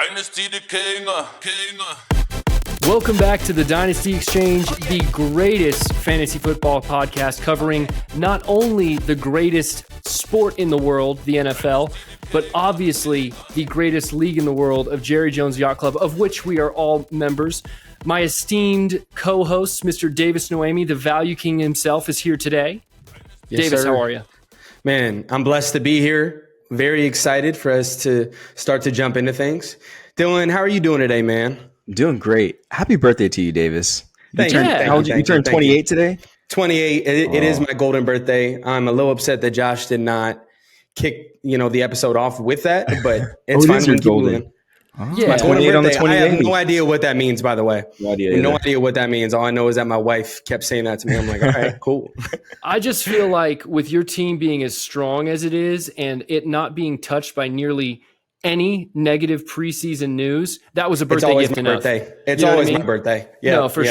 Dynasty the king. Welcome back to the Dynasty Exchange, the greatest fantasy football podcast covering not only the greatest sport in the world, the NFL, but obviously the greatest league in the world of Jerry Jones Yacht Club, of which we are all members. My esteemed co-host, Mr. Davis Noemi, the Value King himself, is here today. Yes, Davis, sir. how are you? Man, I'm blessed to be here. Very excited for us to start to jump into things. Dylan, how are you doing today, man? Doing great. Happy birthday to you, Davis. Thank you. you. You turned 28 today? 28. It is my golden birthday. I'm a little upset that Josh did not kick, the episode off with that, but it's fine. Your golden. Oh, yeah, my 28 on the 28. I have no idea what that means, by the way. No idea what that means. All I know is that my wife kept saying that to me. I'm like, all right, cool. I just feel like with your team being as strong as it is and it not being touched by nearly any negative preseason news, that was a birthday gift enough. It's always my birthday. Yeah, no, for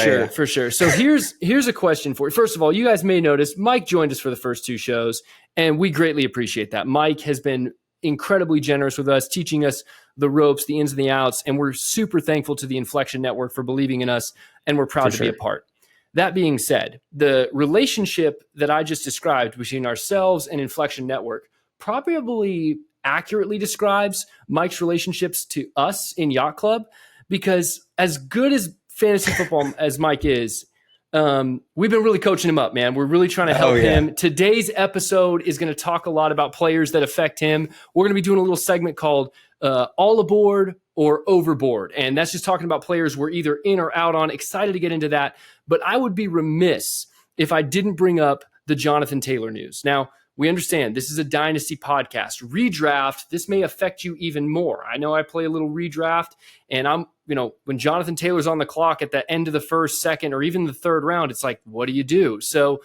sure. So here's a question for you. First of all, you guys may notice Mike joined us for the first two shows, and we greatly appreciate that. Mike has been incredibly generous with us, teaching us the ropes, the ins and the outs, and we're super thankful to the Inflection Network for believing in us, and we're proud to be a part. That being said, the relationship that I just described between ourselves and Inflection Network probably accurately describes Mike's relationships to us in Yacht Club, because as good as fantasy football as Mike is, we've been really coaching him up, man. We're really trying to help him. Today's episode is going to talk a lot about players that affect him. We're going to be doing a little segment called All Aboard or Overboard, and that's just talking about players we're either in or out on. Excited to get into that, but I would be remiss if I didn't bring up the Jonathan Taylor news. Now, we understand this is a Dynasty podcast. Redraft, this may affect you even more. I know I play a little redraft, and when Jonathan Taylor's on the clock at the end of the first, second, or even the third round, it's like, what do you do? So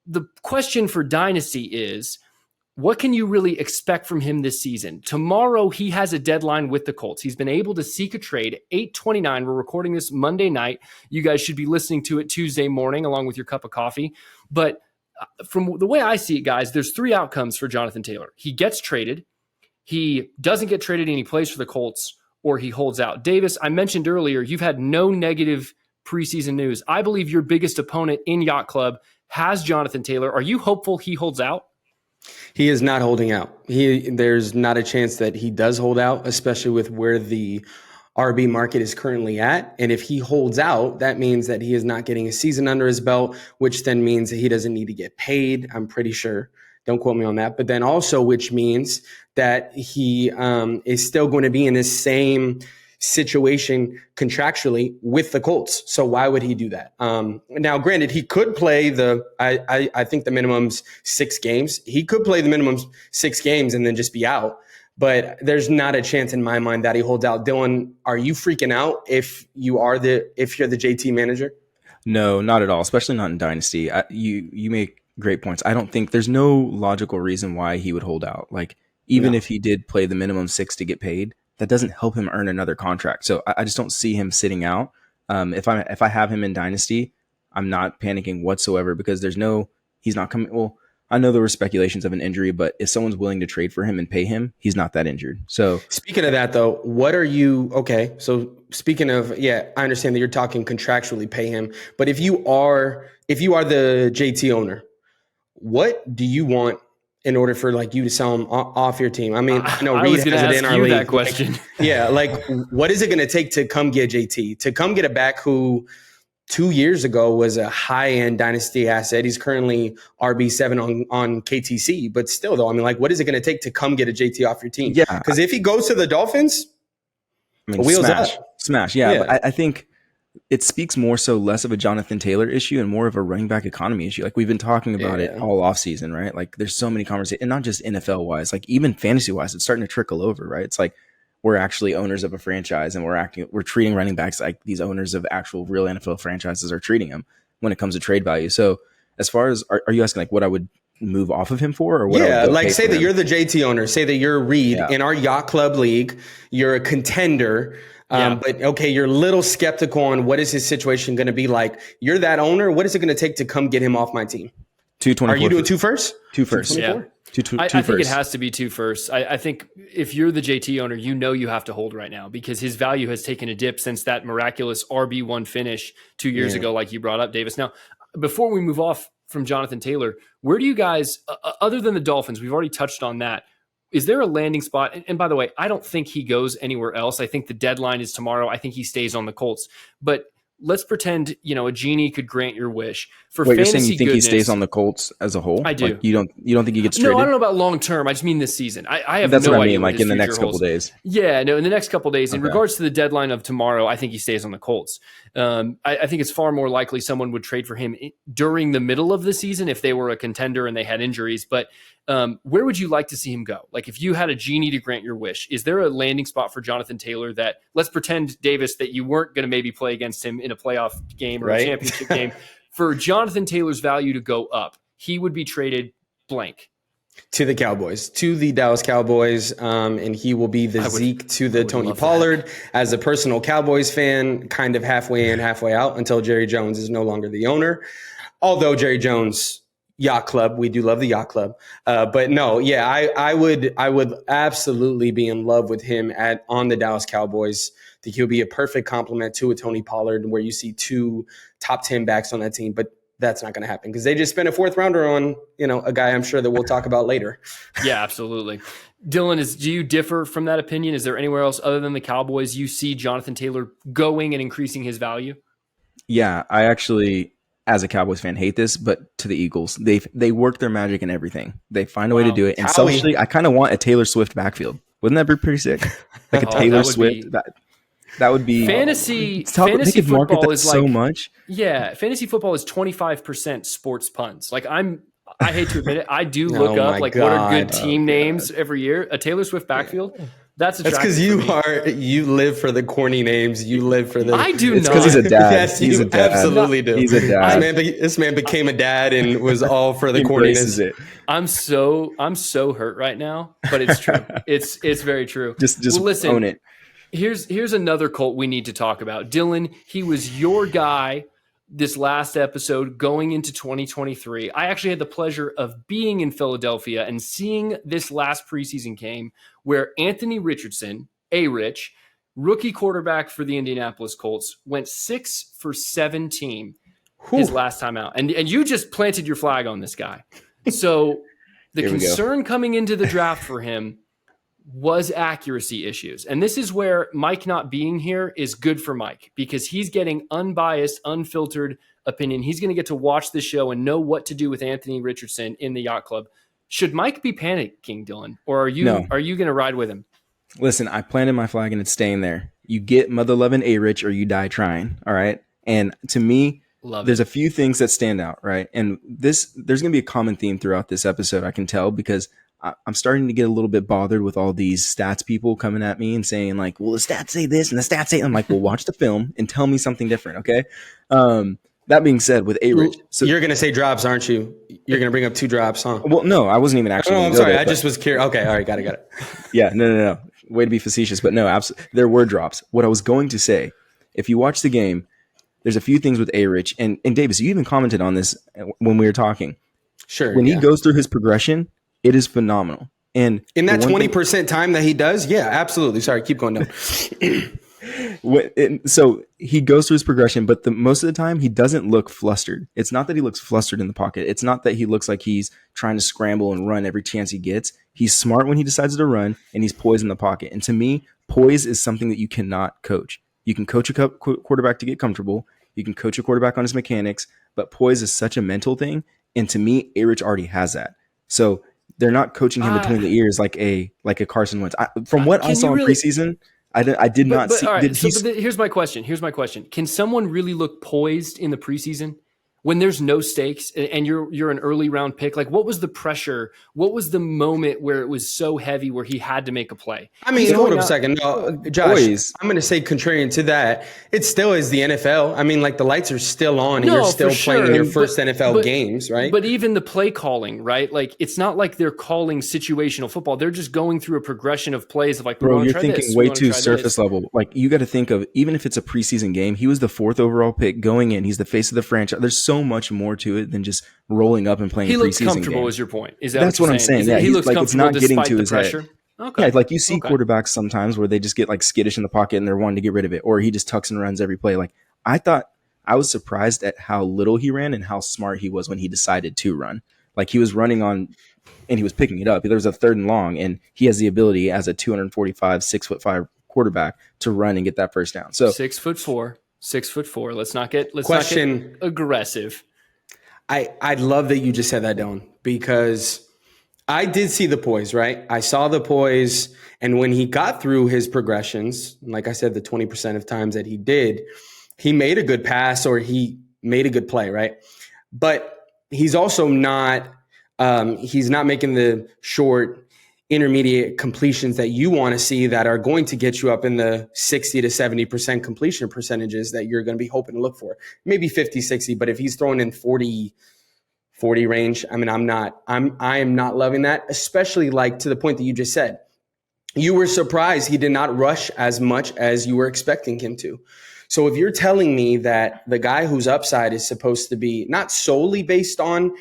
the question for Dynasty is, what can you really expect from him this season? Tomorrow, he has a deadline with the Colts. He's been able to seek a trade, 8:29. We're recording this Monday night. You guys should be listening to it Tuesday morning along with your cup of coffee. But from the way I see it, guys, there's three outcomes for Jonathan Taylor. He gets traded, he doesn't get traded, and he plays for the Colts, or he holds out. Davis, I mentioned earlier, you've had no negative preseason news. I believe your biggest opponent in Yacht Club has Jonathan Taylor. Are you hopeful he holds out? He is not holding out. There's not a chance that he does hold out, especially with where the RB market is currently at. And if he holds out, that means that he is not getting a season under his belt, which then means that he doesn't need to get paid. I'm pretty sure. Don't quote me on that. But then also, which means that he is still going to be in this same situation contractually with the Colts. So why would he do that? Now, granted, he could play I think the minimum's 6 games. He could play the minimum 6 games and then just be out. But there's not a chance in my mind that he holds out. Dylan, are you freaking out if you're the JT manager? No, not at all. Especially not in Dynasty. You make great points. I don't think there's no logical reason why he would hold out. Like even if he did play the minimum 6 to get paid, that doesn't help him earn another contract. So I just don't see him sitting out. If I have him in Dynasty, I'm not panicking whatsoever because he's not coming. Well, I know there were speculations of an injury, but if someone's willing to trade for him and pay him, he's not that injured. So speaking of that, though, so speaking of, I understand that you're talking contractually pay him, but if you are the JT owner, what do you want in order for you to sell him off your team? I mean, I know Reed has it in our league. That question. What is it going to take to come get JT, to come get a back who 2 years ago was a high-end Dynasty asset? He's currently RB7 on KTC, but still, though, I mean, what is it going to take to come get a JT off your team? Yeah. Because if he goes to the Dolphins, wheels smash. Yeah. But I think it speaks more so less of a Jonathan Taylor issue and more of a running back economy issue. We've been talking about it all offseason, right? There's so many conversations, and not just NFL-wise, even fantasy-wise, it's starting to trickle over, right? It's we're actually owners of a franchise and we're treating running backs like these owners of actual real NFL franchises are treating them when it comes to trade value. So as far as, are you asking what I would move off of him for? Or what say that you're the JT owner, say that you're Reed in our Yacht Club league, you're a contender, but you're a little skeptical on what is his situation going to be like. You're that owner. What is it going to take to come get him off my team? 224. Are you doing 2 first? 2 first. Yeah. I think it has to be 2 firsts. I think if you're the JT owner, you have to hold right now because his value has taken a dip since that miraculous RB1 finish 2 years ago, like you brought up, Davis. Now, before we move off from Jonathan Taylor, where do you guys, other than the Dolphins, we've already touched on that, is there a landing spot? And by the way, I don't think he goes anywhere else. I think the deadline is tomorrow. I think he stays on the Colts. But let's pretend, a genie could grant your wish. For Wait, you're fantasy saying you think goodness, he stays on the Colts as a whole? I do. Like, you don't think he gets traded? No, I don't know about long term. I just mean this season. I have That's no what I idea mean, like in the next couple holds. days. Yeah, no, in the next couple days. In Okay. regards to the deadline of tomorrow, I think he stays on the Colts. I think it's far more likely someone would trade for him during the middle of the season if they were a contender and they had injuries. But where would you like to see him go? Like if you had a genie to grant your wish, is there a landing spot for Jonathan Taylor that, let's pretend, Davis, that you weren't going to maybe play against him in a playoff game or a championship game. For Jonathan Taylor's value to go up, he would be traded blank. To the Cowboys, to the Dallas Cowboys, and he will be the Zeke to the Tony Pollard. As a personal Cowboys fan, kind of halfway in, halfway out until Jerry Jones is no longer the owner. Although Jerry Jones Yacht Club, we do love the Yacht Club, but no, yeah, I would absolutely be in love with him on the Dallas Cowboys. I think he'll be a perfect complement to a Tony Pollard, where you see 2 top 10 backs on that team, but that's not going to happen because they just spent a 4th rounder on, a guy I'm sure that we'll talk about later. Yeah, absolutely. Dylan, do you differ from that opinion? Is there anywhere else other than the Cowboys you see Jonathan Taylor going and increasing his value? Yeah, I actually, as a Cowboys fan, hate this, but to the Eagles, they work their magic in everything. They find a way to do it. And selfishly, I kind of want a Taylor Swift backfield. Wouldn't that be pretty sick? Like a Taylor Swift. That would be fantasy football is so like, much. Yeah, fantasy football is 25% sports puns. Like I hate to admit it, I do look up what are good team names every year. A Taylor Swift backfield. That's because you live for the corny names. You live for the. I do it's not. because he's a dad. Yes, he's you a dad. absolutely do. He's a dad. This man became a dad and was all for the corniness. It. I'm so hurt right now, but it's true. it's very true. Just listen, own it. Here's another Colt we need to talk about. Dylan, he was your guy this last episode going into 2023. I actually had the pleasure of being in Philadelphia and seeing this last preseason game where Anthony Richardson, A-Rich, rookie quarterback for the Indianapolis Colts, went 6 for 17 his last time out. And you just planted your flag on this guy. So the concern coming into the draft for him was accuracy issues. And this is where Mike not being here is good for Mike because he's getting unbiased, unfiltered opinion. He's going to get to watch the show and know what to do with Anthony Richardson in the Yacht Club. Should Mike be panicking, Dylan, or are you going to ride with him? Listen, I planted my flag and it's staying there. You get mother loving A-Rich or you die trying. All right. And to me, there's a few things that stand out, right? And there's going to be a common theme throughout this episode, I can tell, because I'm starting to get a little bit bothered with all these stats people coming at me and saying like, well, the stats say this and the stats say, I'm like, well, watch the film and tell me something different. Okay. That being said, with A-Rich, so you're going to say drops, aren't you? You're going to bring up 2 drops, huh? Well, no, I wasn't even actually. Oh, I'm sorry. I just was curious. Okay. All right. Got it. Yeah. No. Way to be facetious, but no, absolutely. There were drops. What I was going to say, if you watch the game, there's a few things with A-Rich and Davis, you even commented on this when we were talking. Sure. When he goes through his progression, it is phenomenal. And in that 20% time that he does, yeah, absolutely. Sorry, keep going down. So he goes through his progression, but most of the time he doesn't look flustered. It's not that he looks flustered in the pocket. It's not that he looks like he's trying to scramble and run every chance he gets. He's smart when he decides to run, and he's poised in the pocket. And to me, poise is something that you cannot coach. You can coach a quarterback to get comfortable. You can coach a quarterback on his mechanics, but poise is such a mental thing. And to me, A-Rich already has that. So they're not coaching him between the ears like a Carson Wentz. From what I saw in preseason, I did not see. All right, here's my question. Can someone really look poised in the preseason when there's no stakes and you're an early round pick? Like, what was the pressure? What was the moment where it was so heavy where he had to make a play? I mean, hold up a second. No, Josh, I'm going to say contrarian to that. It still is the NFL. I mean, like the lights are still on and you're still playing in your first NFL games, right? But even the play calling, right? Like, it's not like they're calling situational football. They're just going through a progression of plays of like, bro, you're thinking way too surface level. Like, you got to think of, even if it's a preseason game, he was the 4th overall pick going in. He's the face of the franchise. There's so so much more to it than just rolling up and playing He a looks preseason comfortable, game. is your point? Is that That's what I'm saying. Yeah, he looks like, comfortable it's not getting despite to the his pressure? head. Okay. Yeah, like you see Okay. quarterbacks sometimes where they just get like skittish in the pocket and they're wanting to get rid of it, or he just tucks and runs every play. Like I was surprised at how little he ran and how smart he was when he decided to run. Like he was running on and he was picking it up. There was a 3rd and long, and he has the ability as a 245, 6'5" quarterback to run and get that first down. So 6'4", 6'4". Let's not get Question. aggressive. I love that you just said that, Dylan, because I did see the poise, right? I saw the poise, and when he got through his progressions, like I said, the 20% of times that he did, he made a good pass or he made a good play, right? But he's also not he's not making the short, intermediate completions that you want to see that are going to get you up in the 60 to 70% completion percentages that you're going to be hoping to look for. Maybe 50, 60, but if he's throwing in 40 range, I mean, I am not loving that, especially like to the point that you just said. You were surprised he did not rush as much as you were expecting him to. So if you're telling me that the guy whose upside is supposed to be not solely based on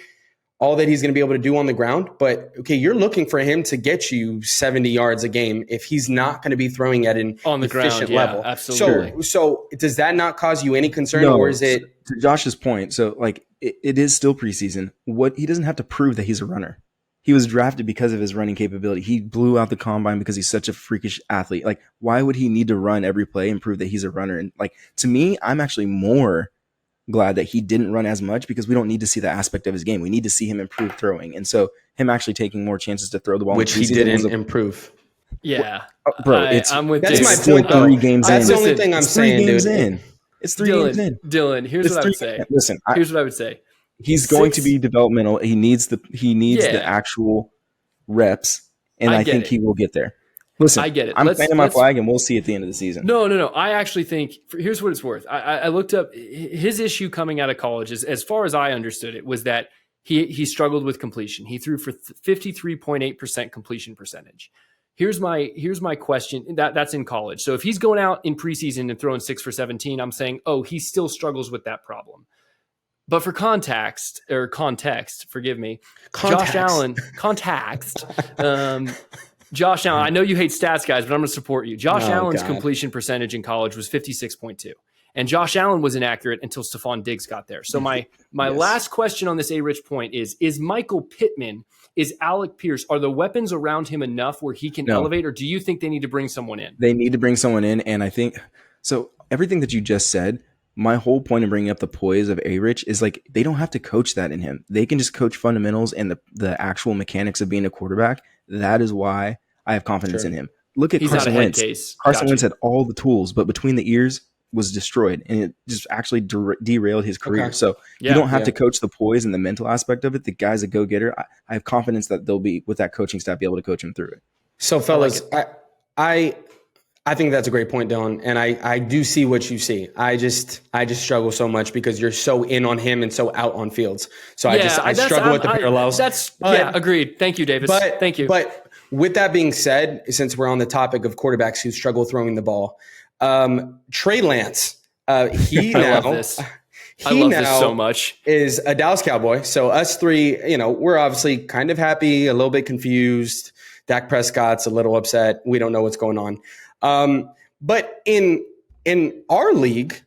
all that he's going to be able to do on the ground, but okay, you're looking for him to get you 70 yards a game if he's not going to be throwing at an On the efficient ground, level. absolutely. So does that not cause you any concern, no, or is it to Josh's point? So like it is still preseason. What he doesn't have to prove that he's a runner. He was drafted because of his running capability. He blew out the combine because he's such a freakish athlete. Like, why would he need to run every play and prove that he's a runner? And like, to me, I'm actually more glad that he didn't run as much because we don't need to see that aspect of his game. We need to see him improve throwing. And so him actually taking more chances to throw the ball, which he didn't improve? Yeah. Bro, I'm with that's David. my point, though. 3 games That's in. the only thing I'm saying, dude. It's 3 games in. Dylan, here's what I would say. Listen, Here's what I would say. He's going to be developmental. He needs the actual reps, and I think he will get there. Listen, I get it. I'm planting my flag, and we'll see at the end of the season. No. I actually think here's what it's worth. I looked up his issue coming out of college, as far as I understood it, was that he struggled with completion. He threw for 53.8% completion percentage. Here's my question. That's in college. So if he's going out in preseason and throwing 6 for 17, I'm saying, he still struggles with that problem. But for context, forgive me, Josh Allen, Josh Allen, I know you hate stats, guys, but I'm going to support you. Josh Allen's completion percentage in college was 56.2. And Josh Allen was inaccurate until Stephon Diggs got there. So my last question on this A-Rich point is Michael Pittman, is Alec Pierce, are the weapons around him enough where he can elevate, or do you think they need to bring someone in? They need to bring someone in, and I think – so everything that you just said, my whole point of bringing up the poise of A-Rich is like they don't have to coach that in him. They can just coach fundamentals and the actual mechanics of being a quarterback. That is why I have confidence in him. Look at Carson Wentz. Carson Wentz had all the tools, but between the ears was destroyed, and it just actually derailed his career. Okay. So you don't have to coach the poise and the mental aspect of it. The guy's a go-getter. I have confidence that they'll be, with that coaching staff, be able to coach him through it. So, fellas, I think that's a great point, Dylan, and I do see what you see. I just struggle so much because you're so in on him and so out on Fields. So I struggle with the parallels. Agreed. Thank you, Davis. Thank you. But with that being said, since we're on the topic of quarterbacks who struggle throwing the ball, Trey Lance, he I love this so much. Is a Dallas Cowboy. So us three, we're obviously kind of happy, a little bit confused. Dak Prescott's a little upset. We don't know what's going on. But in our league,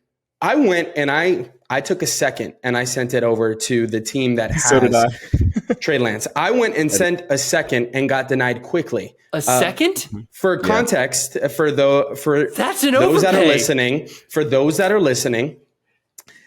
I went and I took a second and I sent it over to the team that has Trey Lance. I went and sent a second and got denied quickly. A second? For context, that's an overpay. For those that are listening,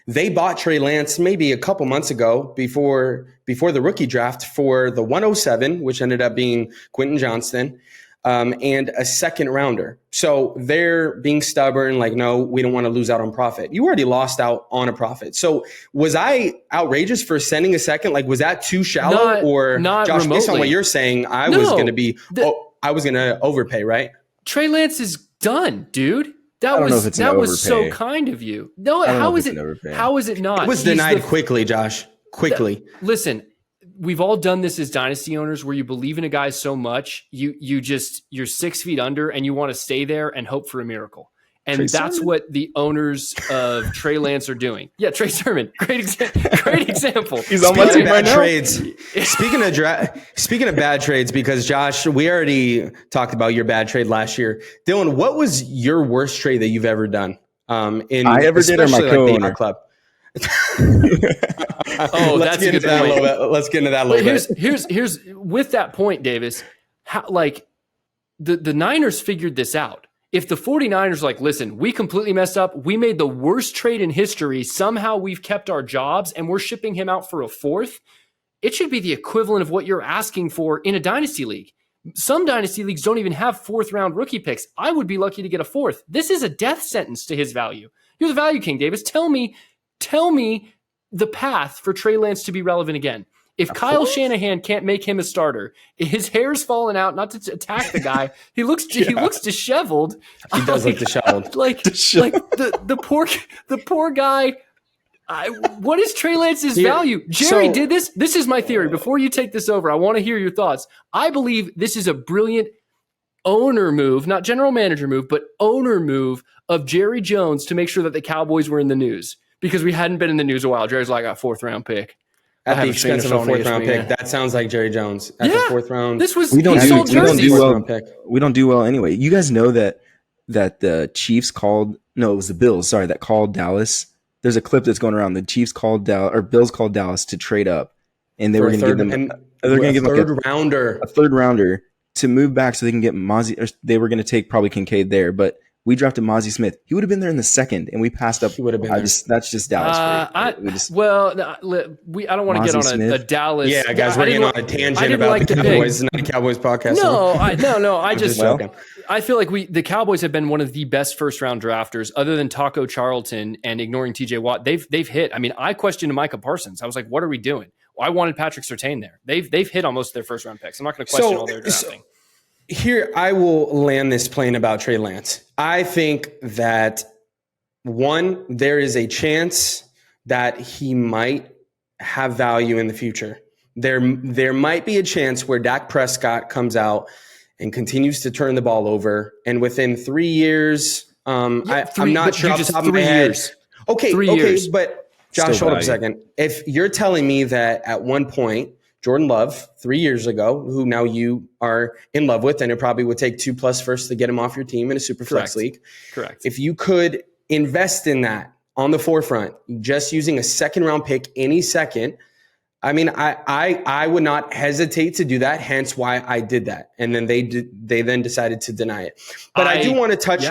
they bought Trey Lance maybe a couple months ago before the rookie draft for the 107, which ended up being Quentin Johnston. And a second rounder. So they're being stubborn, like, no, we don't want to lose out on profit. You already lost out on a profit. So was I outrageous for sending a second? Like, was that too shallow? Not Josh, remotely. based on what you're saying, I was going to overpay, right? Trey Lance is done, dude. That was so kind of you. No, how is it? How is it not? It was denied quickly, Josh. Quickly. Listen. We've all done this as dynasty owners where you believe in a guy so much, you're 6 feet under and you want to stay there and hope for a miracle. And Trey that's Sermon? what the owners of Trey Lance are doing. Yeah, Trey Sermon, great example. He's on my Speaking team of right bad now. trades, speaking of bad trades, because Josh, we already talked about your bad trade last year. Dylan, what was your worst trade that you've ever done? I ever did, or my especially like the co-owner? Yacht Club. That's a good point. Let's get into that a little bit. Here's with that point, Davis, how, like the Niners figured this out. If the 49ers like, listen, we completely messed up. We made the worst trade in history. Somehow we've kept our jobs and we're shipping him out for a fourth. It should be the equivalent of what you're asking for in a dynasty league. Some dynasty leagues don't even have fourth round rookie picks. I would be lucky to get a fourth. This is a death sentence to his value. You're the value king, Davis. Tell me the path for Trey Lance to be relevant again. If Kyle Shanahan can't make him a starter, his hair's falling out, not to attack the guy. He looks disheveled. He does look disheveled. Like the poor guy. What is Trey Lance's value? Jerry did this. This is my theory. Before you take this over, I want to hear your thoughts. I believe this is a brilliant owner move, not general manager move, but owner move of Jerry Jones to make sure that the Cowboys were in the news because we hadn't been in the news a while. Jerry's like, a fourth round pick. At the expense of a fourth round pick. That sounds like Jerry Jones. At the fourth round. This was we don't do well. Pick. We don't do well anyway. You guys know that the Chiefs called. No, it was the Bills. Sorry, that called Dallas. There's a clip that's going around. The Chiefs called Dallas, or Bills called Dallas to trade up, and they were going to give them. They're going to give them a third rounder to move back so they can get Mozzie. Or they were going to take probably Kincaid there, but we drafted Mozzie Smith. He would have been there in the second, and we passed up. He would have been there. That's just Dallas. I don't want to get on a Dallas. Yeah, guys, we're getting on a tangent about the Cowboys. It's not a Cowboys podcast. No. I feel like the Cowboys have been one of the best first round drafters, other than Taco Charlton and ignoring TJ Watt. They've hit. I mean, I questioned Micah Parsons. I was like, what are we doing? Well, I wanted Patrick Surtain there. They've hit on most of their first round picks. I'm not going to question all their drafting. Here, I will land this plane about Trey Lance. I think that, one, there is a chance that he might have value in the future. There might be a chance where Dak Prescott comes out and continues to turn the ball over, and within 3 years, I'm not sure off the top of my head. Okay, 3 years. But Josh, hold up a second. If you're telling me that at one point, Jordan Love 3 years ago, who now you are in love with, and it probably would take 2+ firsts to get him off your team in a super flex league. Correct. If you could invest in that on the forefront, just using a second round pick any second, I mean, I would not hesitate to do that. Hence why I did that. And then they then decided to deny it. But I do want to touch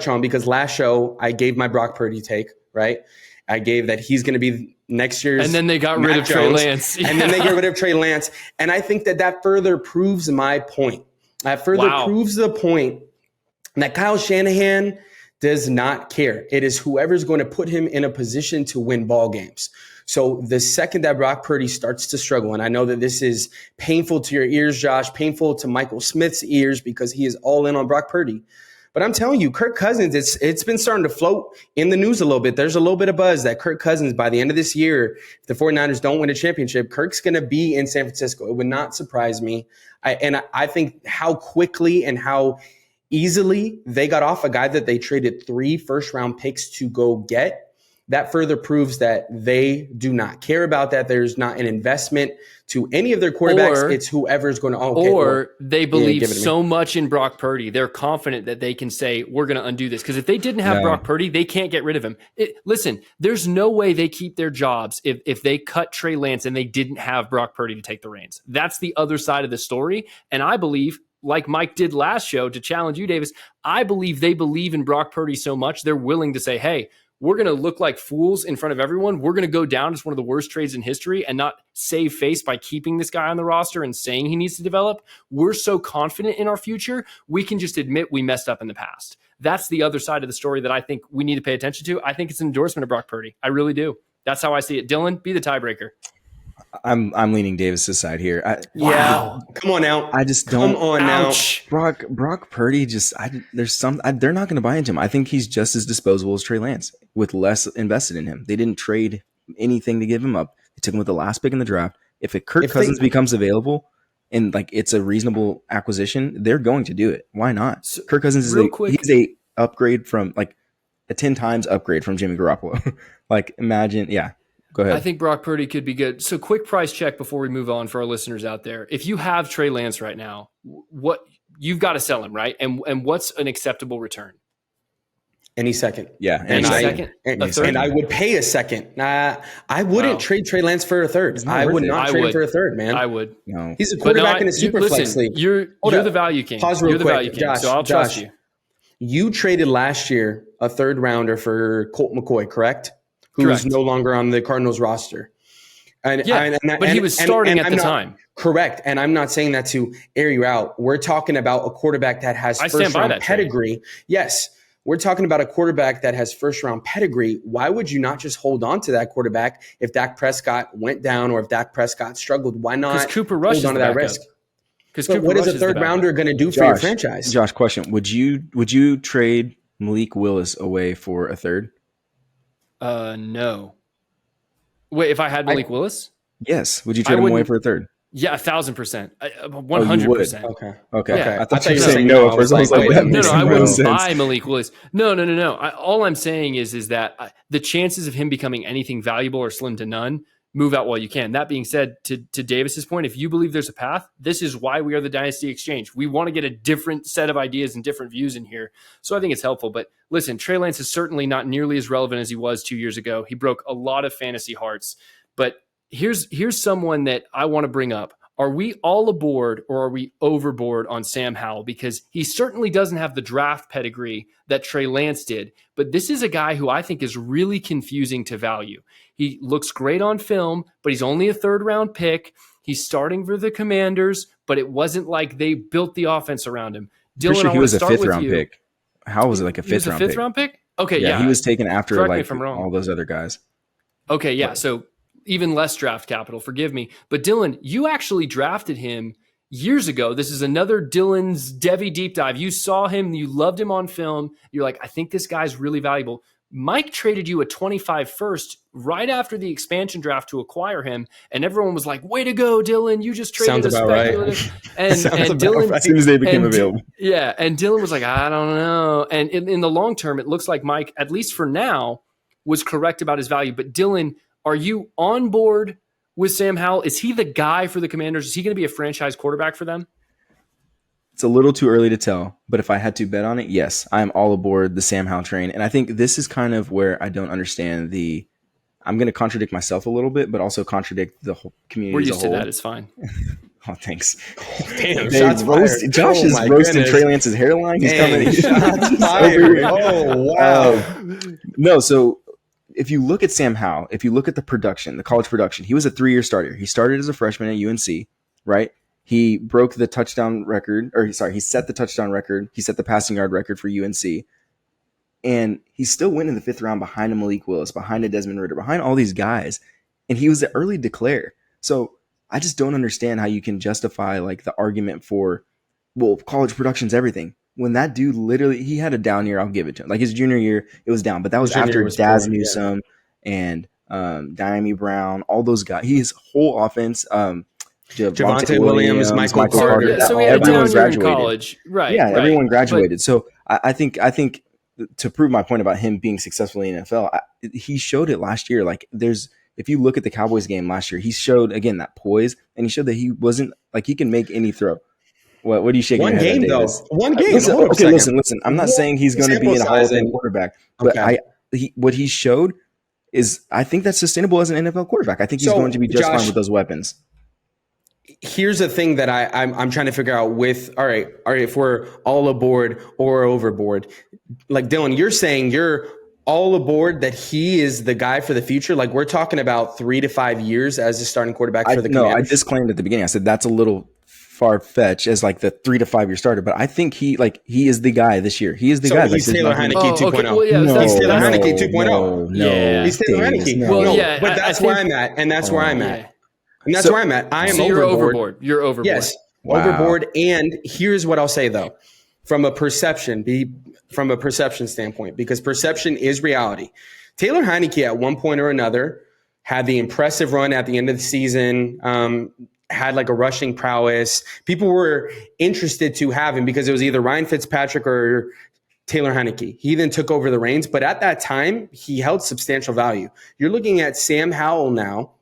on, because last show I gave my Brock Purdy take, right? I gave that he's going to be next year's. And then they got rid of Trey Lance. Yeah. And then they get rid of Trey Lance. And I think that further proves my point. That further proves the point that Kyle Shanahan does not care. It is whoever's going to put him in a position to win ball games. So the second that Brock Purdy starts to struggle, and I know that this is painful to your ears, Josh, painful to Michael Smith's ears because he is all in on Brock Purdy. But I'm telling you, Kirk Cousins, it's been starting to float in the news a little bit. There's a little bit of buzz that Kirk Cousins, by the end of this year, if the 49ers don't win a championship, Kirk's going to be in San Francisco. It would not surprise me. I think how quickly and how easily they got off a guy that they traded 3 first-round picks to go get. That further proves that they do not care about that. There's not an investment to any of their quarterbacks. It's whoever's going to. They believe so much in Brock Purdy. They're confident that they can say, we're going to undo this. Because if they didn't have Brock Purdy, they can't get rid of him. Listen, there's no way they keep their jobs if they cut Trey Lance and they didn't have Brock Purdy to take the reins. That's the other side of the story. And I believe, like Mike did last show to challenge you, Davis, I believe they believe in Brock Purdy so much, they're willing to say, hey, we're going to look like fools in front of everyone. We're going to go down as one of the worst trades in history and not save face by keeping this guy on the roster and saying he needs to develop. We're so confident in our future, we can just admit we messed up in the past. That's the other side of the story that I think we need to pay attention to. I think it's an endorsement of Brock Purdy. I really do. That's how I see it. Dylan, be the tiebreaker. I'm leaning Davis's side here. Come on now. I just don't. Come on now. Brock Purdy they're not going to buy into him. I think he's just as disposable as Trey Lance with less invested in him. They didn't trade anything to give him up. They took him with the last pick in the draft. If Kirk Cousins becomes available and like it's a reasonable acquisition, they're going to do it. Why not? Kirk Cousins is a upgrade from like a 10 times upgrade from Jimmy Garoppolo. Like imagine, yeah. Go ahead. I think Brock Purdy could be good. So quick price check before we move on for our listeners out there. If you have Trey Lance right now, what you've got to sell him, right? And what's an acceptable return? Any second. Yeah. Any second? And I would pay a second. I wouldn't trade Trey Lance for a third. I would not trade him for a third, man. I would. No. He's a quarterback in a super flex league. You're the value king. Pause real You're the quick. value king, Josh, so I'll trust you. You traded last year a third rounder for Colt McCoy, correct? Who's no longer on the Cardinals roster. But he was starting at the time. Correct. And I'm not saying that to air you out. We're talking about a quarterback that has first-round pedigree. Trade. Yes. We're talking about a quarterback that has first-round pedigree. Why would you not just hold on to that quarterback if Dak Prescott went down or if Dak Prescott struggled? Why not Cooper Rush hold on to that risk? But what is a third rounder going to do for your franchise? Josh, question. Would you trade Malik Willis away for a third? No. Wait, if I had Malik Willis? Yes. Would you trade him away for a third? Yeah, 1,000%. 100%. Okay. Yeah. I thought you were saying no. I was like, I wouldn't buy Malik Willis. No. All I'm saying is that the chances of him becoming anything valuable are slim to none. Move out while you can. That being said, to Davis's point, if you believe there's a path, this is why we are the Dynasty Exchange. We want to get a different set of ideas and different views in here. So I think it's helpful. But listen, Trey Lance is certainly not nearly as relevant as he was 2 years ago. He broke a lot of fantasy hearts. But here's someone that I want to bring up. Are we all aboard or are we overboard on Sam Howell? Because he certainly doesn't have the draft pedigree that Trey Lance did. But this is a guy who I think is really confusing to value. He looks great on film, but he's only a third-round pick. He's starting for the Commanders, but it wasn't like they built the offense around him. Dylan, sure he was a fifth-round pick. How was it like a fifth-round pick? Okay, yeah. He was taken after Correct like all those other guys. Okay, yeah. So even less draft capital, forgive me. But Dylan, you actually drafted him years ago. This is another Dylan's Devy deep dive. You saw him, you loved him on film. You're like, I think this guy's really valuable. Mike traded you a 25 first right after the expansion draft to acquire him, and everyone was like, "Way to go, Dylan! You just traded a speculative." Right. And Dylan, as soon as they became available, yeah. And Dylan was like, "I don't know." And in the long term, it looks like Mike, at least for now, was correct about his value. But Dylan, are you on board with Sam Howell? Is he the guy for the Commanders? Is he going to be a franchise quarterback for them? It's a little too early to tell, but if I had to bet on it, yes, I'm all aboard the Sam Howell train. And I think this is kind of where I don't understand I'm going to contradict myself a little bit, but also contradict the whole community. We're used to that. It's fine. Oh, thanks. Damn, shots fired. Josh is roasting Trey Lance's hairline. He's coming. Shots fired. Oh, wow. No, so if you look at Sam Howell, if you look at the production, the college production, he was a 3-year starter. He started as a freshman at UNC, right? He broke the touchdown record, he set the touchdown record. He set the passing yard record for UNC. And he still went in the 5th round behind a Malik Willis, behind a Desmond Ridder, behind all these guys. And he was the early declare. So I just don't understand how you can justify like the argument for, well, college production's everything. When that dude literally, he had a down year, I'll give it to him. Like his junior year, it was down. But that was after Daz Newsome and Diami Brown, all those guys. His whole offense, Javonte Williams, Michael Carter. Yeah, so we had everyone graduated in college, right? Yeah, everyone graduated. So I think to prove my point about him being successful in the NFL, he showed it last year. Like if you look at the Cowboys game last year, he showed again that poise, and he showed that he wasn't like he can make any throw. What are you shaking? One game though. One game. Listen. I'm not saying he's going to be a Hall of Fame quarterback, but what he showed is I think that's sustainable as an NFL quarterback. I think he's going to be just fine with those weapons. Here's the thing that I'm trying to figure out with, all right, if we're all aboard or overboard, like Dylan, you're saying you're all aboard that he is the guy for the future. Like we're talking about 3 to 5 years as a starting quarterback for the Commanders. No, I disclaimed at the beginning. I said that's a little far-fetched as like the 3 to 5 year starter, but I think he is the guy this year. He is the guy. He's Taylor Heineke 2.0. Okay. Well, yeah, he's Taylor Heineke 2.0. Yeah. He's Taylor Heineke. Well, yeah, but that's where I'm at, and that's where I'm at. And that's where I'm at. I am overboard. You're overboard. Yes, overboard. And here's what I'll say though, from a perception standpoint, because perception is reality. Taylor Heineke at one point or another had the impressive run at the end of the season, had like a rushing prowess. People were interested to have him because it was either Ryan Fitzpatrick or Taylor Heineke. He then took over the reins, but at that time, he held substantial value. You're looking at Sam Howell now,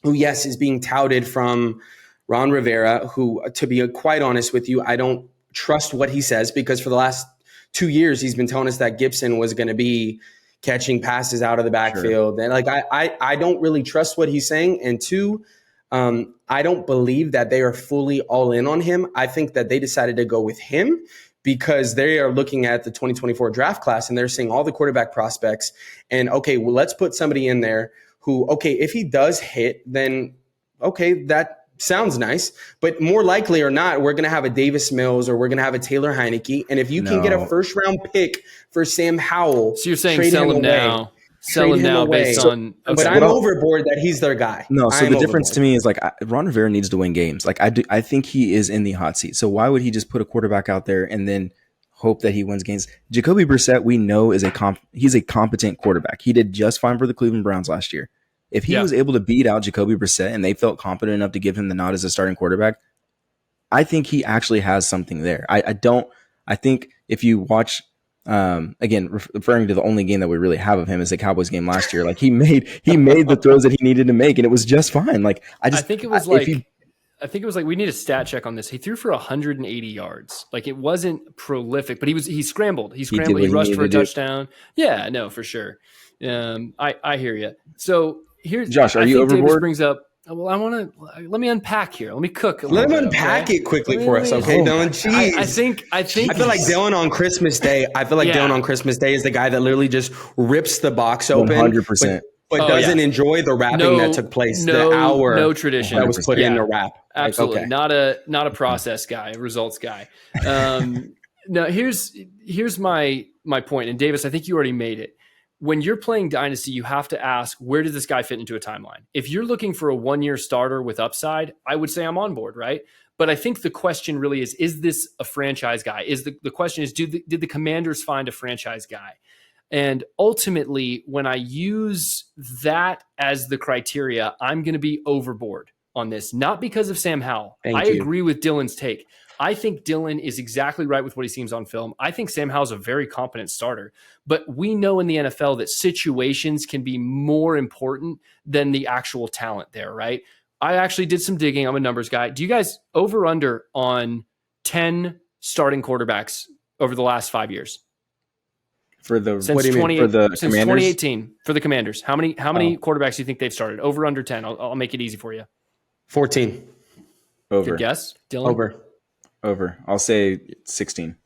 who, yes, is being touted from Ron Rivera, who, to be quite honest with you, I don't trust what he says, because for the last 2 years, he's been telling us that Gibson was going to be catching passes out of the backfield. Sure. And like, I don't really trust what he's saying. And two, I don't believe that they are fully all in on him. I think that they decided to go with him because they are looking at the 2024 draft class and they're seeing all the quarterback prospects. And okay, well, let's put somebody in there who, okay, if he does hit, then okay, that sounds nice, but more likely or not, we're going to have a Davis Mills or we're going to have a Taylor Heineke. And if you can get a first round pick for Sam Howell, so you're saying sell him now. Sell him now based on. Okay. But I'm overboard that he's their guy. No, so the difference to me is like Ron Rivera needs to win games. Like I think he is in the hot seat. So why would he just put a quarterback out there and then hope that he wins games? Jacoby Brissett, we know, is he's a competent quarterback. He did just fine for the Cleveland Browns last year. If he was able to beat out Jacoby Brissett and they felt confident enough to give him the nod as a starting quarterback, I think he actually has something there. I think if you watch, again, referring to the only game that we really have of him is the Cowboys game last year, like he made the throws that he needed to make and it was just fine. Like I think it was like we need a stat check on this. He threw for 180 yards. Like it wasn't prolific, but he scrambled. He rushed for a touchdown. Yeah, no, for sure. I hear you. So here's Josh. Are you overboard? Davis brings up. Well, let me unpack here. Let me cook. Let him unpack it quickly for us, okay, Dylan? Jeez. I think. I feel like Dylan on Christmas Day. Dylan on Christmas Day is the guy that literally just rips the box open, 100%, but doesn't enjoy the wrapping that took place. The hour, no tradition that was put in the wrap. Absolutely, not a process guy, a results guy. No, here's my point, and Davis, I think you already made it. When you're playing Dynasty, you have to ask, where does this guy fit into a timeline? If you're looking for a one-year starter with upside, I would say I'm on board, right? But I think the question really is this a franchise guy? The question is, did the Commanders find a franchise guy? And ultimately, when I use that as the criteria, I'm going to be overboard on this, not because of Sam Howell. I agree with Dylan's take. I think Dylan is exactly right with what he seems on film. I think Sam Howell's a very competent starter, but we know in the NFL that situations can be more important than the actual talent there, right? I actually did some digging. I'm a numbers guy. Do you guys over under on 10 starting quarterbacks over the last 5 years? For the since 2018 for the Commanders. How many quarterbacks do you think they've started? Over under 10. I'll make it easy for you. 14. Over. Good guess, Dylan? Over. I'll say 16.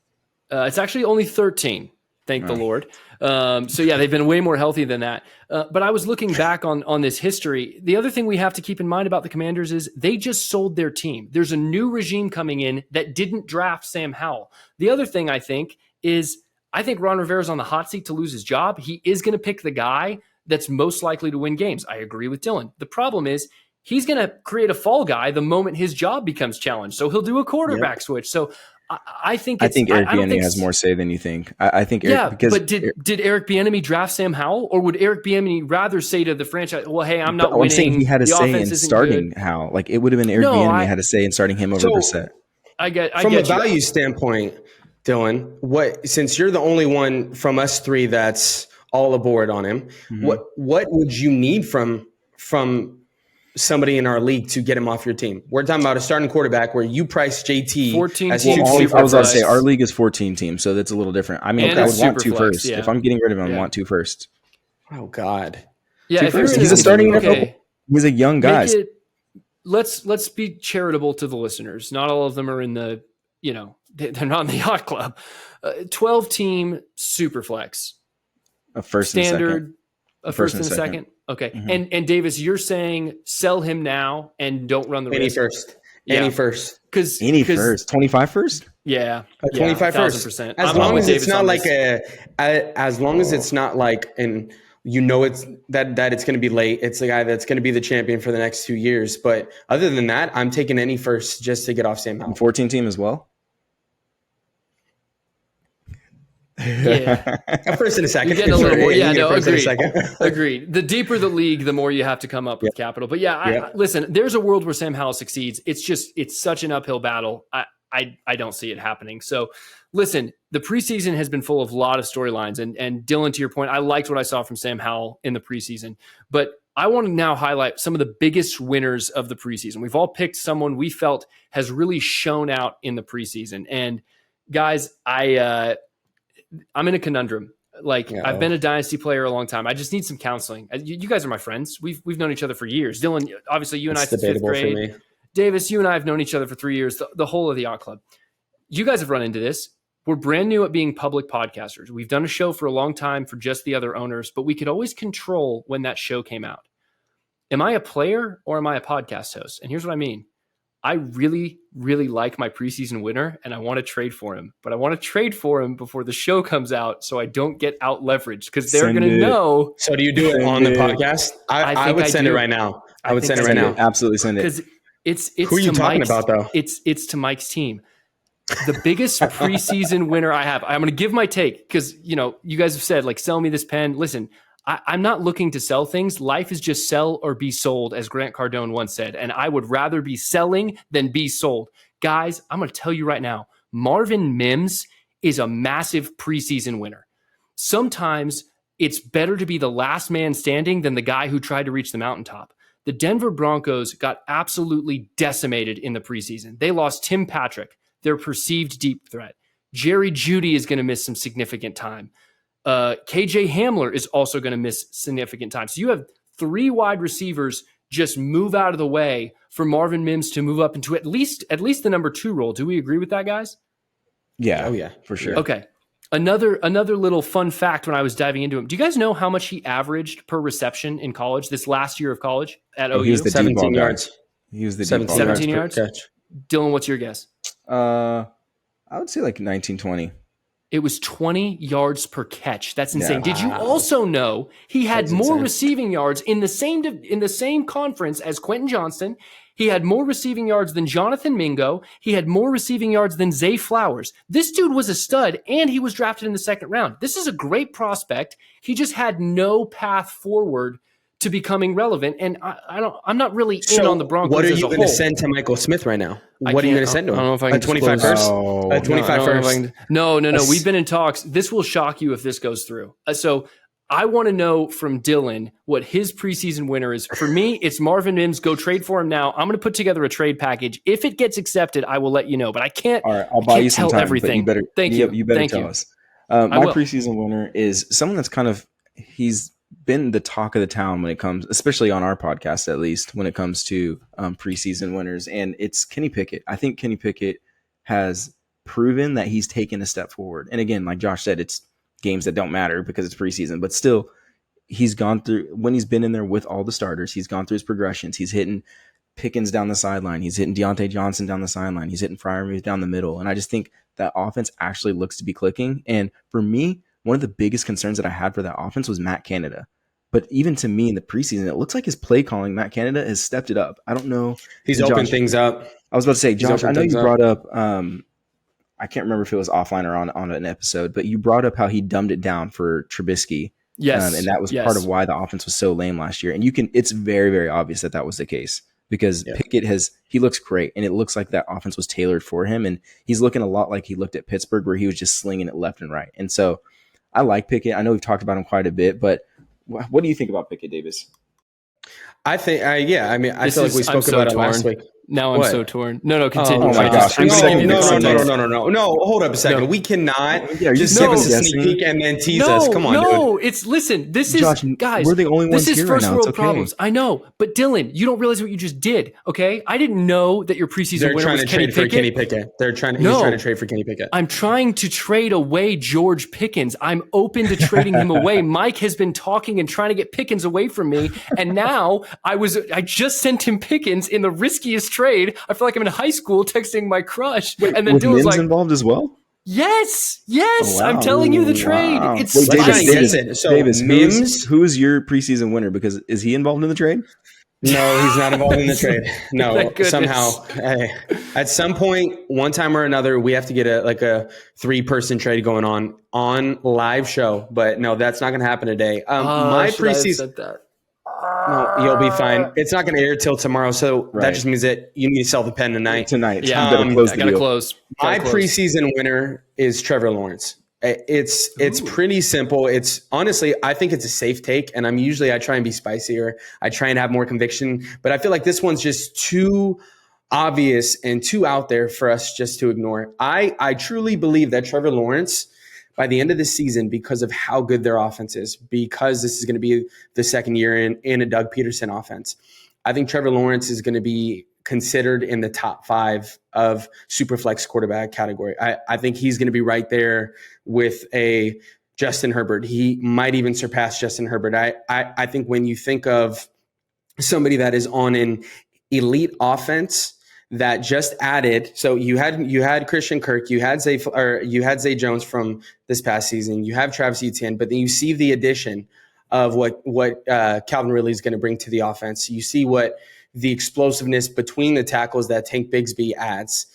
It's actually only 13. Thank the Lord. So yeah, they've been way more healthy than that. But I was looking back on this history. The other thing we have to keep in mind about the Commanders is they just sold their team. There's a new regime coming in that didn't draft Sam Howell. The other thing I think is Ron Rivera's on the hot seat to lose his job. He is going to pick the guy that's most likely to win games. I agree with Dylan. The problem is he's going to create a fall guy the moment his job becomes challenged. So he'll do a quarterback switch. So I think Eric Bieniemy has more say than you think. I think Eric, but did Eric Bieniemy draft Sam Howell, or would Eric Bieniemy rather say to the franchise, "Well, hey, I'm not winning." I'm saying he had a say in starting Howell. Like it would have been Eric Bieniemy had a say in starting him over Brissett. From a value standpoint, Dylan, since you're the only one from us three that's all aboard on him, what would you need from somebody in our league to get him off your team? We're talking about a starting quarterback where you price JT 14 as teams. I was about to say our league is 14 teams, so that's a little different. I mean, I would want two first. Yeah. If I'm getting rid of him, I want two first. Oh God. Yeah, he's a starting. He's a young guy. Let's be charitable to the listeners. Not all of them are in the, they're not in the yacht club. 12-team super flex. A first standard. And second. A first and a second. Okay. Mm-hmm. And Davis, you're saying sell him now and don't run the risk. Any first. Any first. 25 first? Yeah. 25 first. 1,000%. As long as it's not like it's not like it's that it's going to be late. It's the guy that's going to be the champion for the next 2 years. But other than that, I'm taking any first just to get off Sam Howell. 14 team as well? Yeah, a first and a second. You're getting a little more. Yeah, no, agreed. Agreed. The deeper the league, the more you have to come up with capital. But listen, there's a world where Sam Howell succeeds. It's such an uphill battle. I don't see it happening. So listen, the preseason has been full of a lot of storylines. And Dylan, to your point, I liked what I saw from Sam Howell in the preseason. But I want to now highlight some of the biggest winners of the preseason. We've all picked someone we felt has really shown out in the preseason. And guys, I'm in a conundrum. Like, I've been a Dynasty player a long time. I just need some counseling. You guys are my friends. We've known each other for years. Dylan, obviously you and I since fifth grade. Davis, you and I have known each other for 3 years, the whole of the Yacht Club. You guys have run into this. We're brand new at being public podcasters. We've done a show for a long time for just the other owners, but we could always control when that show came out. Am I a player or am I a podcast host? And here's what I mean. I really, really like my preseason winner, and I want to trade for him. But I want to trade for him before the show comes out so I don't get out leveraged, because they're going to know. So do you do it on the podcast? I would send it right now. I would send it right now. Absolutely send it. Because it's who are you talking about, though? It's to Mike's team. The biggest preseason winner I have. I'm going to give my take because, you guys have said, like, sell me this pen. Listen, I'm not looking to sell things. Life is just sell or be sold, as Grant Cardone once said. And I would rather be selling than be sold. Guys, I'm going to tell you right now, Marvin Mims is a massive preseason winner. Sometimes it's better to be the last man standing than the guy who tried to reach the mountaintop. The Denver Broncos got absolutely decimated in the preseason. They lost Tim Patrick, their perceived deep threat. Jerry Jeudy is going to miss some significant time. KJ Hamler is also going to miss significant time. So you have 3 wide receivers just move out of the way for Marvin Mims to move up into at least the number 2 role. Do we agree with that, guys? Yeah. Oh yeah, for sure. Okay. Another little fun fact when I was diving into him. Do you guys know how much he averaged per reception in college, this last year of college at OU? He was the 17 yards. He was the 17 yards? Catch. Dylan, what's your guess? I would say like 19-20. It was 20 yards per catch. That's insane. Yeah. Did you also know he had That's more insane. receiving yards in the same conference as Quentin Johnston? He had more receiving yards than Jonathan Mingo. He had more receiving yards than Zay Flowers. This dude was a stud, and he was drafted in the 2nd round. This is a great prospect. He just had no path forward to becoming relevant, and I'm not really in on the Broncos. What are as you a going to whole. send to Michael Smith right now? What are you going to send to him? I don't know if I can a 25 disclose- first. Oh, A 25 first. No. We've been in talks. This will shock you if this goes through. So I want to know from Dylan what his preseason winner is. For me, it's Marvin Mims. Go trade for him now. I'm going to put together a trade package. If it gets accepted, I will let you know. But I can't. All right, I'll buy you some time. Everything. But you better, Thank you. You better Thank tell you. us. My preseason winner is someone that's he's been the talk of the town when it comes, especially on our podcast, at least when it comes to preseason winners. And it's Kenny Pickett. I think Kenny Pickett has proven that he's taken a step forward. And again, like Josh said, it's games that don't matter because it's preseason, but still he's gone through, when he's been in there with all the starters, he's gone through his progressions. He's hitting Pickens down the sideline. He's hitting Deontay Johnson down the sideline. He's hitting Freiermuth down the middle. And I just think that offense actually looks to be clicking. And for me, one of the biggest concerns that I had for that offense was Matt Canada. But even to me in the preseason, it looks like his play calling, Matt Canada, has stepped it up. I don't know. He's opened things up. I was about to say, Josh, I know you brought up, I can't remember if it was offline or on an episode, but you brought up how he dumbed it down for Trubisky. Yes. And that was part of why the offense was so lame last year. And it's very, very obvious that was the case because Pickett he looks great. And it looks like that offense was tailored for him. And he's looking a lot like he looked at Pittsburgh where he was just slinging it left and right. And so I like Pickett. I know we've talked about him quite a bit, but what do you think about Pickett, Davis? I think, I feel like we spoke about it last week. Now I'm so torn. No, continue. Oh my gosh. No. Hold up a second. No. We cannot just give us a sneak peek and then tease us. Come on, dude. Listen, this is, Josh, guys, we're the only ones this is here first right now. world It's okay. problems. I know, but Dylan, you don't realize what you just did, okay? I didn't know that your preseason winner was Kenny Pickett. For Kenny Pickett. He's trying to trade for Kenny Pickett. I'm trying to trade away George Pickens. I'm open to trading him away. Mike has been talking and trying to get Pickens away from me, and now I just sent him Pickens in the riskiest trade. I feel like I'm in high school texting my crush, and then Dylan's like, involved as well? Yes. Oh, wow. I'm telling you the trade. Wow. It's Wait, spicy. Davis, who's your preseason winner? Because is he involved in the trade? No, he's not involved in the trade. No, Thank somehow. Hey, at some point, one time or another, we have to get a 3-person trade going on live show. But no, that's not going to happen today. My preseason. No, you'll be fine. It's not going to air till tomorrow, so that just means that you need to sell the pen tonight. Yeah, you better close I the gotta deal. close. My preseason winner is Trevor Lawrence. It's pretty simple. It's honestly, I think it's a safe take, and I try and be spicier. I try and have more conviction, but I feel like this one's just too obvious and too out there for us just to ignore. I truly believe that Trevor Lawrence, by the end of the season, because of how good their offense is, because this is going to be the second year in a Doug Peterson offense, I think Trevor Lawrence is going to be considered in the top 5 of Superflex quarterback category. I think he's going to be right there with a Justin Herbert. He might even surpass Justin Herbert. I think when you think of somebody that is on an elite offense that just added, so you had Christian Kirk, you had Zay Jones from this past season, you have Travis Etienne, but then you see the addition of what Calvin Ridley is going to bring to the offense. You see what the explosiveness between the tackles that Tank Bigsby adds,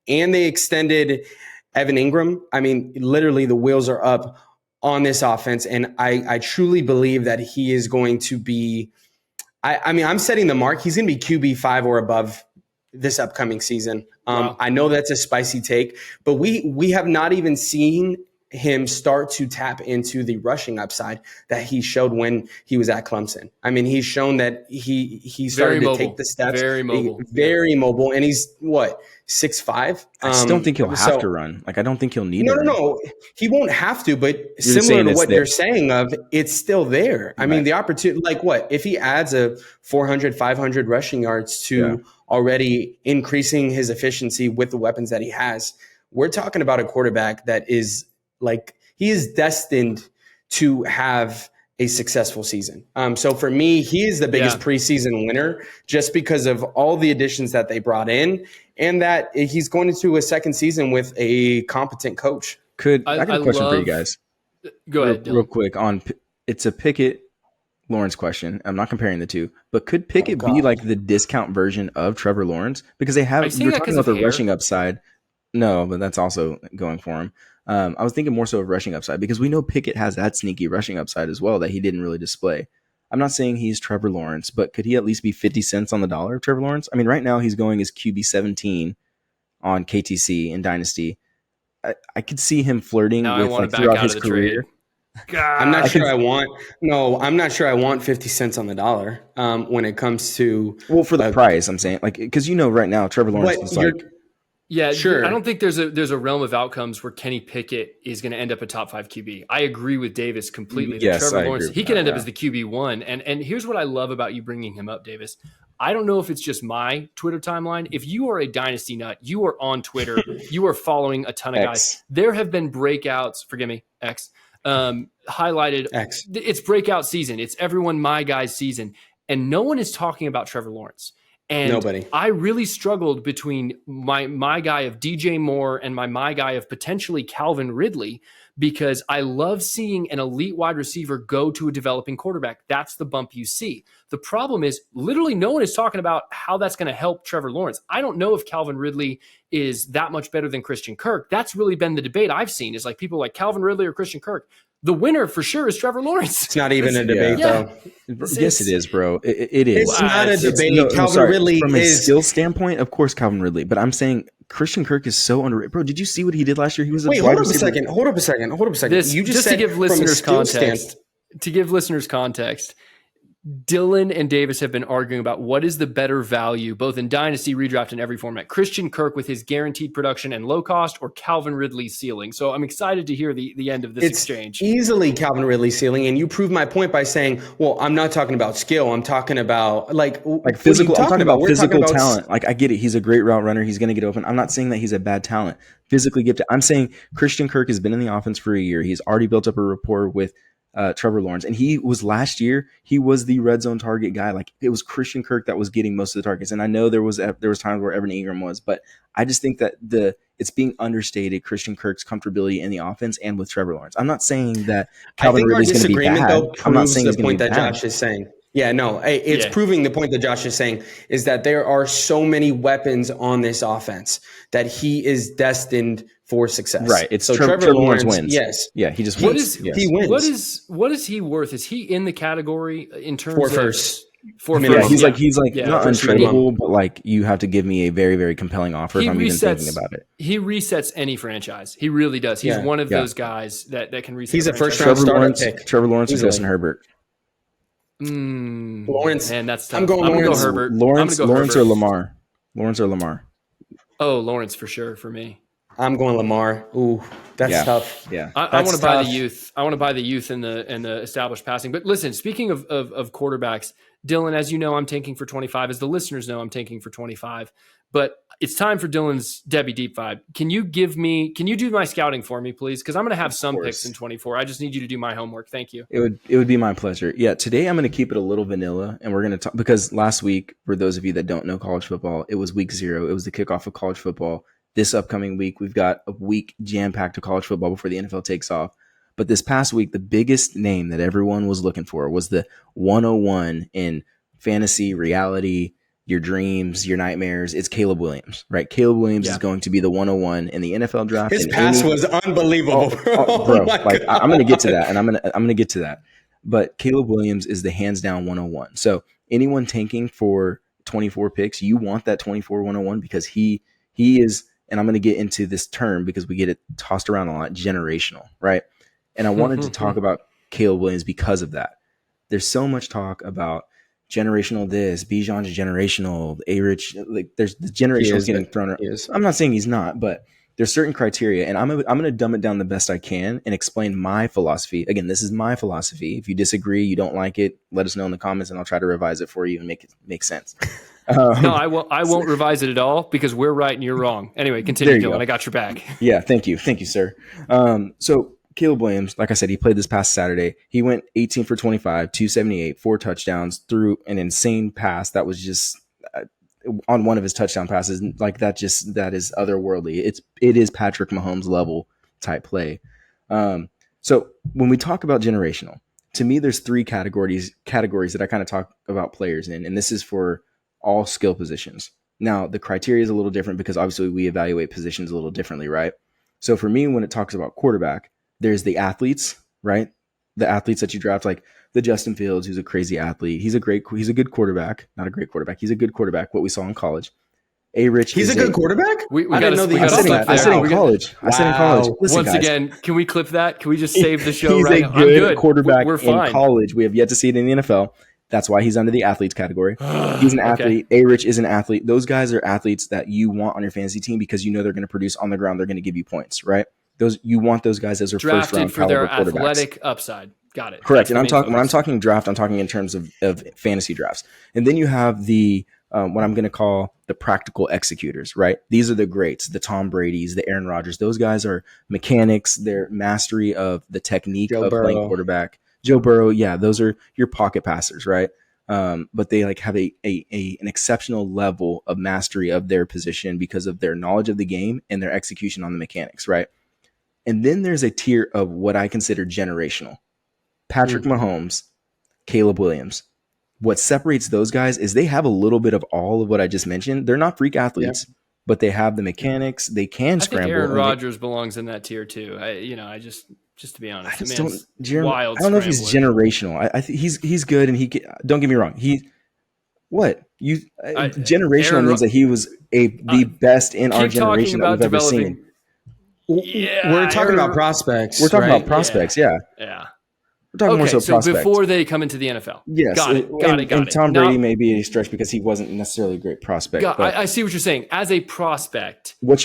and they extended Evan Ingram. I mean, literally the wheels are up on this offense, and I truly believe that he is going to be. I mean, I'm setting the mark. He's going to be QB5 or above this upcoming season. Wow. I know that's a spicy take, but we have not even seen him start to tap into the rushing upside that he showed when he was at Clemson. I mean, he's shown that he started to take the steps. Very mobile. And he's what, 6'5"? I just don't think he'll have to run. Like, I don't think he'll need to run. No. He won't have to, but similar to what you're saying of, it's still there. I mean, the opportunity, like what? If he adds a 400, 500 rushing yards to already increasing his efficiency with the weapons that he has, we're talking about a quarterback that is like, he is destined to have a successful season. So for me, he is the biggest preseason winner just because of all the additions that they brought in, and that he's going into a second season with a competent coach. I got a question for you guys. Go ahead, real quick. It's a Pickett Lawrence question. I'm not comparing the two, but could Pickett be like the discount version of Trevor Lawrence? Because you're talking about the rushing upside. No, but that's also going for him. I was thinking more so of rushing upside, because we know Pickett has that sneaky rushing upside as well that he didn't really display. I'm not saying he's Trevor Lawrence, but could he at least be 50 cents on the dollar of Trevor Lawrence? I mean, right now he's going as QB 17 on KTC in Dynasty. I could see him flirting with throughout his career. I'm not sure I want 50 cents on the dollar when it comes to for the price. I'm saying, like, because right now Trevor Lawrence is like. Yeah, sure. I don't think there's a realm of outcomes where Kenny Pickett is going to end up a top 5 QB. I agree with Davis completely. Yes, Trevor Lawrence, he can end up as the QB1. And here's what I love about you bringing him up, Davis. I don't know if it's just my Twitter timeline. If you are a Dynasty nut, you are on Twitter, you are following a ton of guys. There have been breakouts, forgive me, X, highlighted. X. It's breakout season. It's everyone my guy's season. And no one is talking about Trevor Lawrence. And nobody. I really struggled between my guy of DJ Moore and my guy of potentially Calvin Ridley, because I love seeing an elite wide receiver go to a developing quarterback. That's the bump you see. The problem is literally no one is talking about how that's going to help Trevor Lawrence. I don't know if Calvin Ridley is that much better than Christian Kirk. That's really been the debate I've seen, is like people like Calvin Ridley or Christian Kirk. The winner for sure is Trevor Lawrence. It's not even a debate, though. Yes, it is, bro. It is. It's not a debate. Calvin Ridley from a skill standpoint, of course, Calvin Ridley. But I'm saying Christian Kirk is so underrated, bro. Did you see what he did last year? He was hold up a second. Hold up a second. You just said, to give listeners context. To give listeners context, Dylan and Davis have been arguing about what is the better value, both in Dynasty, Redraft, and every format. Christian Kirk with his guaranteed production and low cost, or Calvin Ridley's ceiling. So I'm excited to hear the end of this exchange. Easily Calvin Ridley's ceiling, and you prove my point by saying, well, I'm not talking about skill. I'm talking about like physical. I'm talking about physical talent. Like, I get it. He's a great route runner. He's going to get open. I'm not saying that he's a bad talent, physically gifted. I'm saying Christian Kirk has been in the offense for a year. He's already built up a rapport with Trevor Lawrence, and he was last year. He was the red zone target guy. Like, it was Christian Kirk that was getting most of the targets, and I know there was times where Evan Ingram was, but I just think that it's being understated, Christian Kirk's comfortability in the offense and with Trevor Lawrence. I'm not saying that Calvin Ridley's going to be bad. I'm not saying the point that Josh is saying. Yeah, no, it's proving the point that Josh is saying, is that there are so many weapons on this offense that he is destined for success. Right. It's so Trevor Lawrence wins. Yes. Yeah, he just wins. He wins. What is he worth? Is he in the category in terms of first? For Yeah, first, he's like yeah. not First untradeable, but like you have to give me a very, very compelling offer if I'm even thinking about it. He resets any franchise. He really does. He's one of those guys that can reset. He's a franchise. first-round startup pick. Trevor Lawrence, or Easily. Justin Herbert. Lawrence. Man, that's tough. I'm going gonna Lawrence. go Herbert. Lawrence, I'm gonna go Lawrence Herbert. or Lamar. Lawrence or Lamar. Oh, Lawrence for sure for me. I'm going Lamar. Ooh, that's tough. Yeah, I want to buy the youth. I want to buy the youth and the established passing. But listen, speaking of quarterbacks, Dylan, as you know, I'm tanking for 25. As the listeners know, I'm tanking for 25. But it's time for Dylan's Devy Deep Vibe. Can you do my scouting for me, please? Because I'm going to have some picks in 24. I just need you to do my homework. Thank you. It would be my pleasure. Yeah, today I'm going to keep it a little vanilla, and we're going to talk because last week, for those of you that don't know college football, it was week 0. It was the kickoff of college football. This upcoming week, we've got a week jam-packed of college football before the NFL takes off. But this past week, the biggest name that everyone was looking for was the 101 in fantasy, reality, your dreams, your nightmares. It's Caleb Williams, right? Caleb Williams is going to be the 101 in the NFL draft. His pass was unbelievable, bro. I'm going to get to that, and I'm going to get to that. But Caleb Williams is the hands down 101. So anyone tanking for 24 picks, you want that 24 101 because he is. And I'm going to get into this term because we get it tossed around a lot, generational, right? And I wanted to talk about Caleb Williams because of that. There's so much talk about generational this, Bijan's generational, A-Rich, like there's the generational getting thrown around. I'm not saying he's not, but there's certain criteria, and I'm going to dumb it down the best I can and explain my philosophy. Again, this is my philosophy. If you disagree, you don't like it, let us know in the comments, and I'll try to revise it for you and make it make sense. No, I won't revise it at all because we're right and you're wrong. Anyway, continue, Dylan. I got your back. Yeah, thank you, sir. So Caleb Williams, like I said, he played this past Saturday. He went 18 for 25, 278, 4 touchdowns, threw an insane pass that was just on one of his touchdown passes. Like that is otherworldly. It is Patrick Mahomes level type play. So when we talk about generational, to me, there's 3 categories that I kind of talk about players in, and this is for all skill positions. Now, the criteria is a little different because obviously we evaluate positions a little differently, right? So for me, when it talks about quarterback, there's the athletes, right? The athletes that you draft, like the Justin Fields, who's a crazy athlete. He's a good quarterback, not a great quarterback. He's a good quarterback, what we saw in college. A-Rich, he's a good quarterback? I didn't know that. I said in college. Wow. I said in college. Listen, once again, can we clip that? Can we just save the show right now? He's a good quarterback in college. We have yet to see it in the NFL. That's why he's under the athletes category. He's an athlete. Okay. A-Rich is an athlete. Those guys are athletes that you want on your fantasy team because you know they're going to produce on the ground. They're going to give you points, right? You want those guys as their first round for their athletic upside. Got it. Correct. And when I'm talking draft, I'm talking in terms of fantasy drafts. And then you have the what I'm going to call the practical executors, right? These are the greats, the Tom Brady's, the Aaron Rodgers. Those guys are mechanics. Their mastery of the technique of playing quarterback. Joe Burrow, yeah, those are your pocket passers, right? But they like have an exceptional level of mastery of their position because of their knowledge of the game and their execution on the mechanics, right? And then there's a tier of what I consider generational. Patrick Mahomes, Caleb Williams. What separates those guys is they have a little bit of all of what I just mentioned. They're not freak athletes, but they have the mechanics. They can scramble. I think Aaron Rodgers belongs in that tier too. Just to be honest, I don't know if he's generational. I think he's good, and don't get me wrong. Generational means that he was the best in our generation that we've ever seen. Yeah, we're talking about prospects. We're talking about prospects. Yeah. We're talking more so prospects. Before they come into the NFL. Yes. Got it. And Tom Brady may be a stretch because he wasn't necessarily a great prospect. I see what you're saying. As a prospect, I'm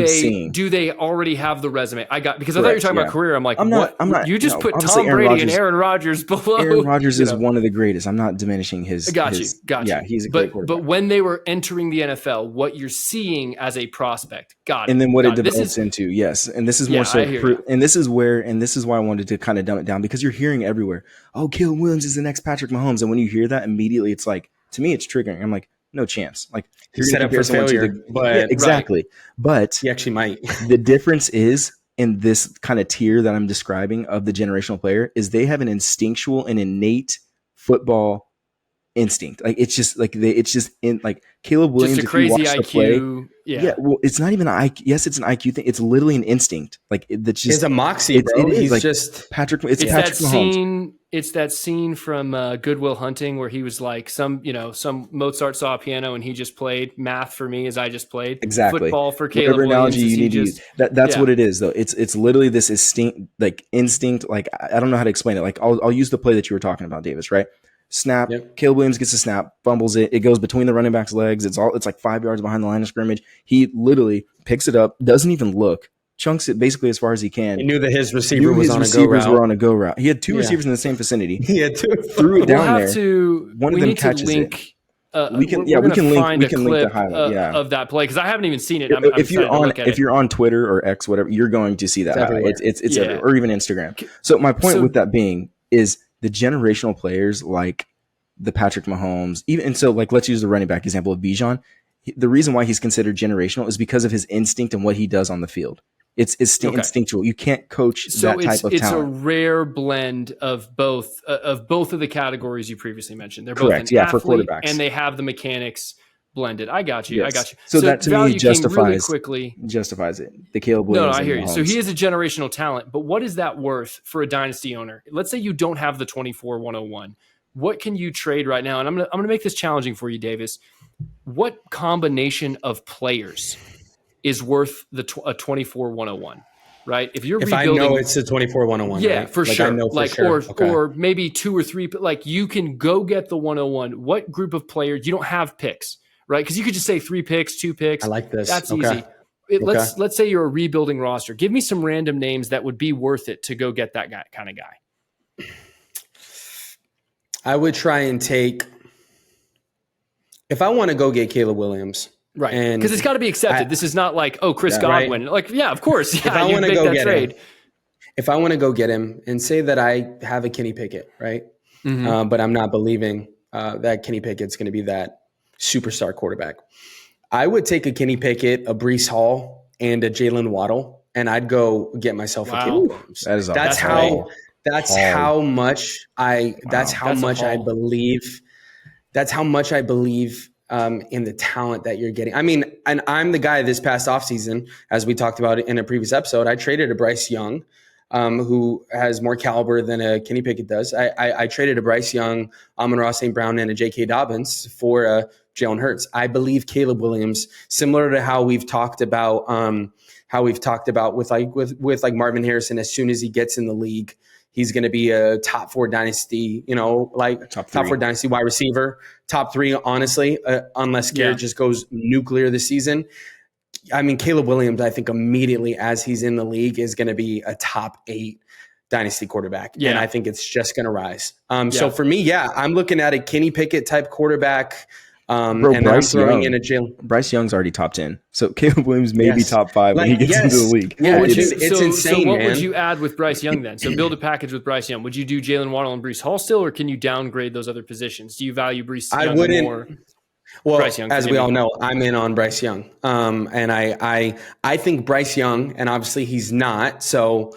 seeing. Do they already have the resume? Because I thought you were talking about career. I'm like, I'm not. You just put Tom Aaron Brady Rodgers, and Aaron Rodgers below. Aaron Rodgers is one of the greatest. I'm not diminishing his. Got you. Yeah, he's a great quarterback. But when they were entering the NFL, what you're seeing as a prospect, and then what it develops into, yes. And this is more so, and this is why I wanted to kind of dumb it down because you're hearing everywhere, oh, Caleb Williams is the next Patrick Mahomes. And when you hear that, immediately it's like, to me, it's triggering. I'm like, no chance. Like, you're set up for failure. Exactly. Right. But you actually might. The difference is in this kind of tier that I'm describing of the generational player is they have an instinctual and innate football instinct. Like it's just like Caleb Williams. Just a crazy IQ. Play, yeah. Well, it's not even an IQ. Yes, it's an IQ thing. It's literally an instinct. Like that's just it's a moxie, bro. It is He's like just Patrick. It's Patrick Mahomes. It's that scene from Good Will Hunting where he was like some Mozart saw a piano and he just played math for me as I just played football for Caleb Whatever Williams. Analogy you need to use. That's what it is, though. It's literally this instinct. Like I don't know how to explain it. Like I'll use the play that you were talking about, Davis. Right? Snap. Yep. Caleb Williams gets a snap, fumbles it. It goes between the running back's legs. It's like 5 yards behind the line of scrimmage. He literally picks it up, doesn't even look. Chunks it basically as far as he can. He knew that his receiver was on a go route. Were on a go route. He had two receivers in the same vicinity. He had two. Threw it down there. One of them catches it. We can link the highlight of that play because I haven't even seen it. If you're on Twitter or X, whatever, you're going to see that highlight. It's everywhere, or even Instagram. So my point with that being is the generational players like the Patrick Mahomes, let's use the running back example of Bijan. The reason why he's considered generational is because of his instinct and what he does on the field. It's instinctual. You can't coach that type of talent. It's a rare blend of both of the categories you previously mentioned. They're both an athlete for quarterbacks, and they have the mechanics blended. I got you. Yes. So that to me justifies it. The Caleb Williams. No, I hear you. So he is a generational talent, but what is that worth for a dynasty owner? Let's say you don't have the 24-101. What can you trade right now? And I'm gonna make this challenging for you, Davis. What combination of players is worth a 24-101, right? If I know it's a 24-101, yeah, right? for sure. I know for sure. Or maybe 2 or 3. Like you can go get the 101. What group of players? You don't have picks, right? Because you could just say 3 picks, 2 picks. I like this. That's easy. Let's say you're a rebuilding roster. Give me some random names that would be worth it to go get that kind of guy. I would try and take. If I want to go get Caleb Williams. Right. Because it's got to be accepted. This is not like, Chris Godwin. Right? Like, of course. Yeah, if I want to go get him, if I want to go get him and say that I have a Kenny Pickett, right? Mm-hmm. But I'm not believing that Kenny Pickett's going to be that superstar quarterback. I would take a Kenny Pickett, a Breece Hall, and a Jalen Waddle, and I'd go get myself a Caleb Williams. That's how much I believe. That's how much I believe in the talent that you're getting. I mean, and I'm the guy this past offseason, as we talked about in a previous episode, I traded a Bryce Young, who has more caliber than a Kenny Pickett does. I traded a Bryce Young, Amon-Ra St. Brown, and a J.K. Dobbins for Jalen Hurts. I believe Caleb Williams, similar to how we've talked about with Marvin Harrison, as soon as he gets in the league, he's going to be a top 4 dynasty, top 4 dynasty wide receiver, top 3, honestly, unless Garrett just goes nuclear this season. I mean, Caleb Williams, I think immediately as he's in the league is going to be a top 8 dynasty quarterback. Yeah. And I think it's just going to rise. So for me, I'm looking at a Kenny Pickett type quarterback. And I'm throwing in a Jalen. Bryce Young's already top 10. So Caleb Williams may be top 5 when he gets into the league. Yeah, it's insane, So what would you add with Bryce Young then? So build a package with Bryce Young. Would you do Jalen Waddle and Breece Hall still, or can you downgrade those other positions? Do you value Breece Young more? Well, Bryce Young, as we all know, I'm in on Bryce Young. And I think Bryce Young, and obviously he's not, so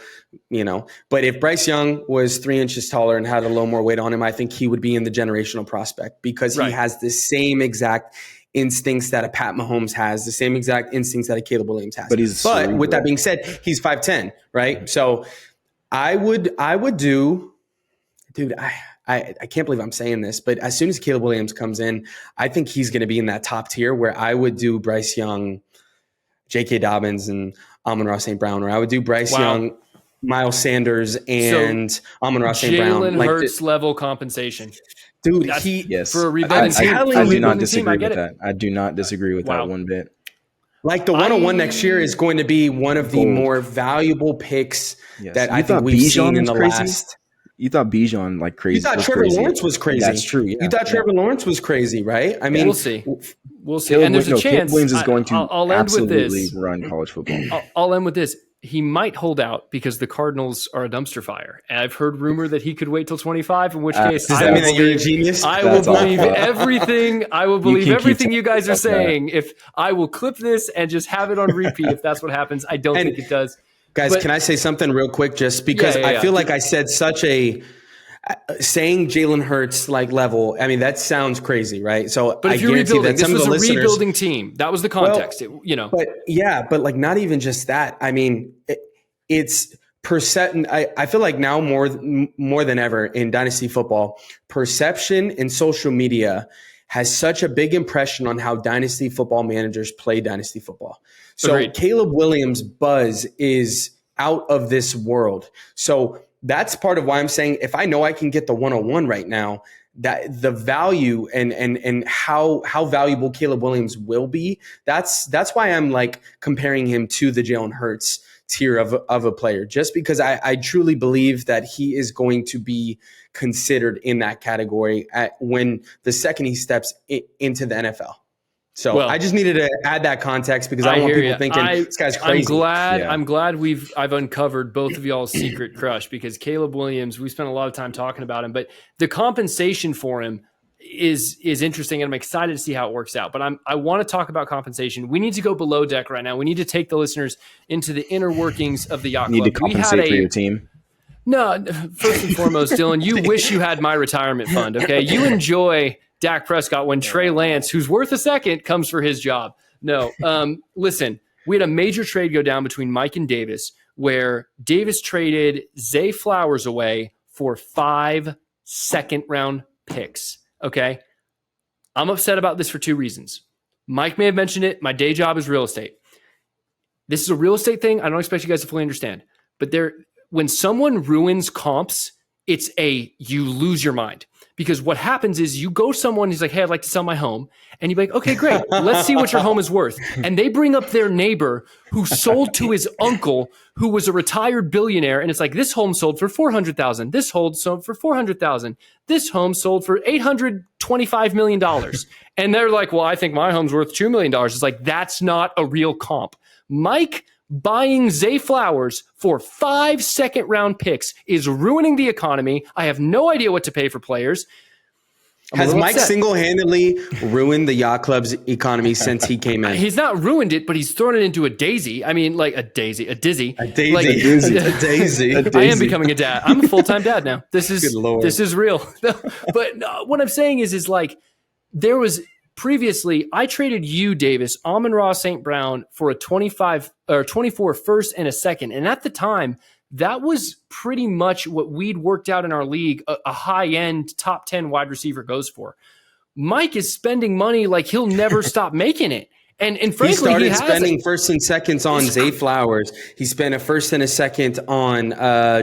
but if Bryce Young was 3 inches taller and had a little more weight on him, I think he would be in the generational prospect because he has the same exact instincts that a Pat Mahomes has, the same exact instincts that a Caleb Williams has. But with that being said, he's 5'10", right? Mm-hmm. So I would do, dude, I can't believe I'm saying this, but as soon as Caleb Williams comes in, I think he's going to be in that top tier where I would do Bryce Young, J.K. Dobbins, and Amon-Ra St. Brown, or I would do Bryce Young, Miles Sanders, and Amon-Ra St. Brown. Jalen Hurts level compensation. Dude, for a rebuilding team. I do not disagree with that. I do not disagree with that one bit. Like the 101 next year is going to be one of the more valuable picks that I think we've seen in the last. You thought Bijan like crazy. You thought Trevor Lawrence was crazy. That's true. Yeah. You thought Trevor Lawrence was crazy, right? I mean, we'll see. And there's a chance. Caleb Williams is going to I'll end with absolutely run college football. I'll end with this. He might hold out because the Cardinals are a dumpster fire. And I've heard rumor that he could wait till 25, in which case does that mean that you're a genius? I will believe everything. I will believe everything you guys are saying. If I will clip this and just have it on repeat, if that's what happens, I don't think it does. Guys, can I say something real quick? Just because I feel like I said such a saying Jalen Hurts like level, I mean, that sounds crazy, right? So but if I you're guarantee rebuilding, that some this of was the a listeners, rebuilding team. That was the context, but like not even just that. I mean, it's percent. I feel like now more than ever in dynasty football, perception and social media has such a big impression on how dynasty football managers play dynasty football. So Agreed. Caleb Williams' buzz is out of this world. So that's part of why I'm saying if I know I can get the 101 right now, that the value and how valuable Caleb Williams will be, that's why I'm like comparing him to the Jalen Hurts tier of a player, just because I truly believe that he is going to be considered in that category when the second he steps into the NFL. So I just needed to add that context because I don't want people thinking this guy's crazy. I'm glad I've uncovered both of y'all's secret crush, because Caleb Williams, we spent a lot of time talking about him, but the compensation for him is interesting, and I'm excited to see how it works out. But I want to talk about compensation. We need to go below deck right now. We need to take the listeners into the inner workings of the Yacht Club. Need to compensate for your team. No, first and foremost, Dylan, you wish you had my retirement fund, okay? You enjoy Dak Prescott when Trey Lance, who's worth a second, comes for his job. No, listen, we had a major trade go down between Mike and Davis, where Davis traded Zay Flowers away for 5 second-round picks, okay? I'm upset about this for 2 reasons. Mike may have mentioned it. My day job is real estate. This is a real estate thing. I don't expect you guys to fully understand. But when someone ruins comps, you lose your mind. Because what happens is you go to someone who's like, hey, I'd like to sell my home. And you're like, okay, great. Let's see what your home is worth. And they bring up their neighbor who sold to his uncle, who was a retired billionaire. And it's like, this home sold for $400,000. This home sold for $400,000. This home sold for $825 million. And they're like, well, I think my home's worth $2 million. It's like, that's not a real comp. Mike buying Zay Flowers for 5 second-round picks is ruining the economy. I have no idea what to pay for players. Has Mike single-handedly ruined the Yacht Club's economy since he came in? He's not ruined it, but he's thrown it into a daisy. I mean, like a dizzy. A daisy. I am becoming a dad. I'm a full-time dad now. This is real. But what I'm saying is like there was previously, I traded you, Davis, Amon-Ra St. Brown for a 24 first and a second. And at the time, that was pretty much what we'd worked out in our league, a high-end top 10 wide receiver goes for. Mike is spending money like he'll never stop making it. And frankly, he started spending first and seconds on Zay Flowers. He spent a first and a second on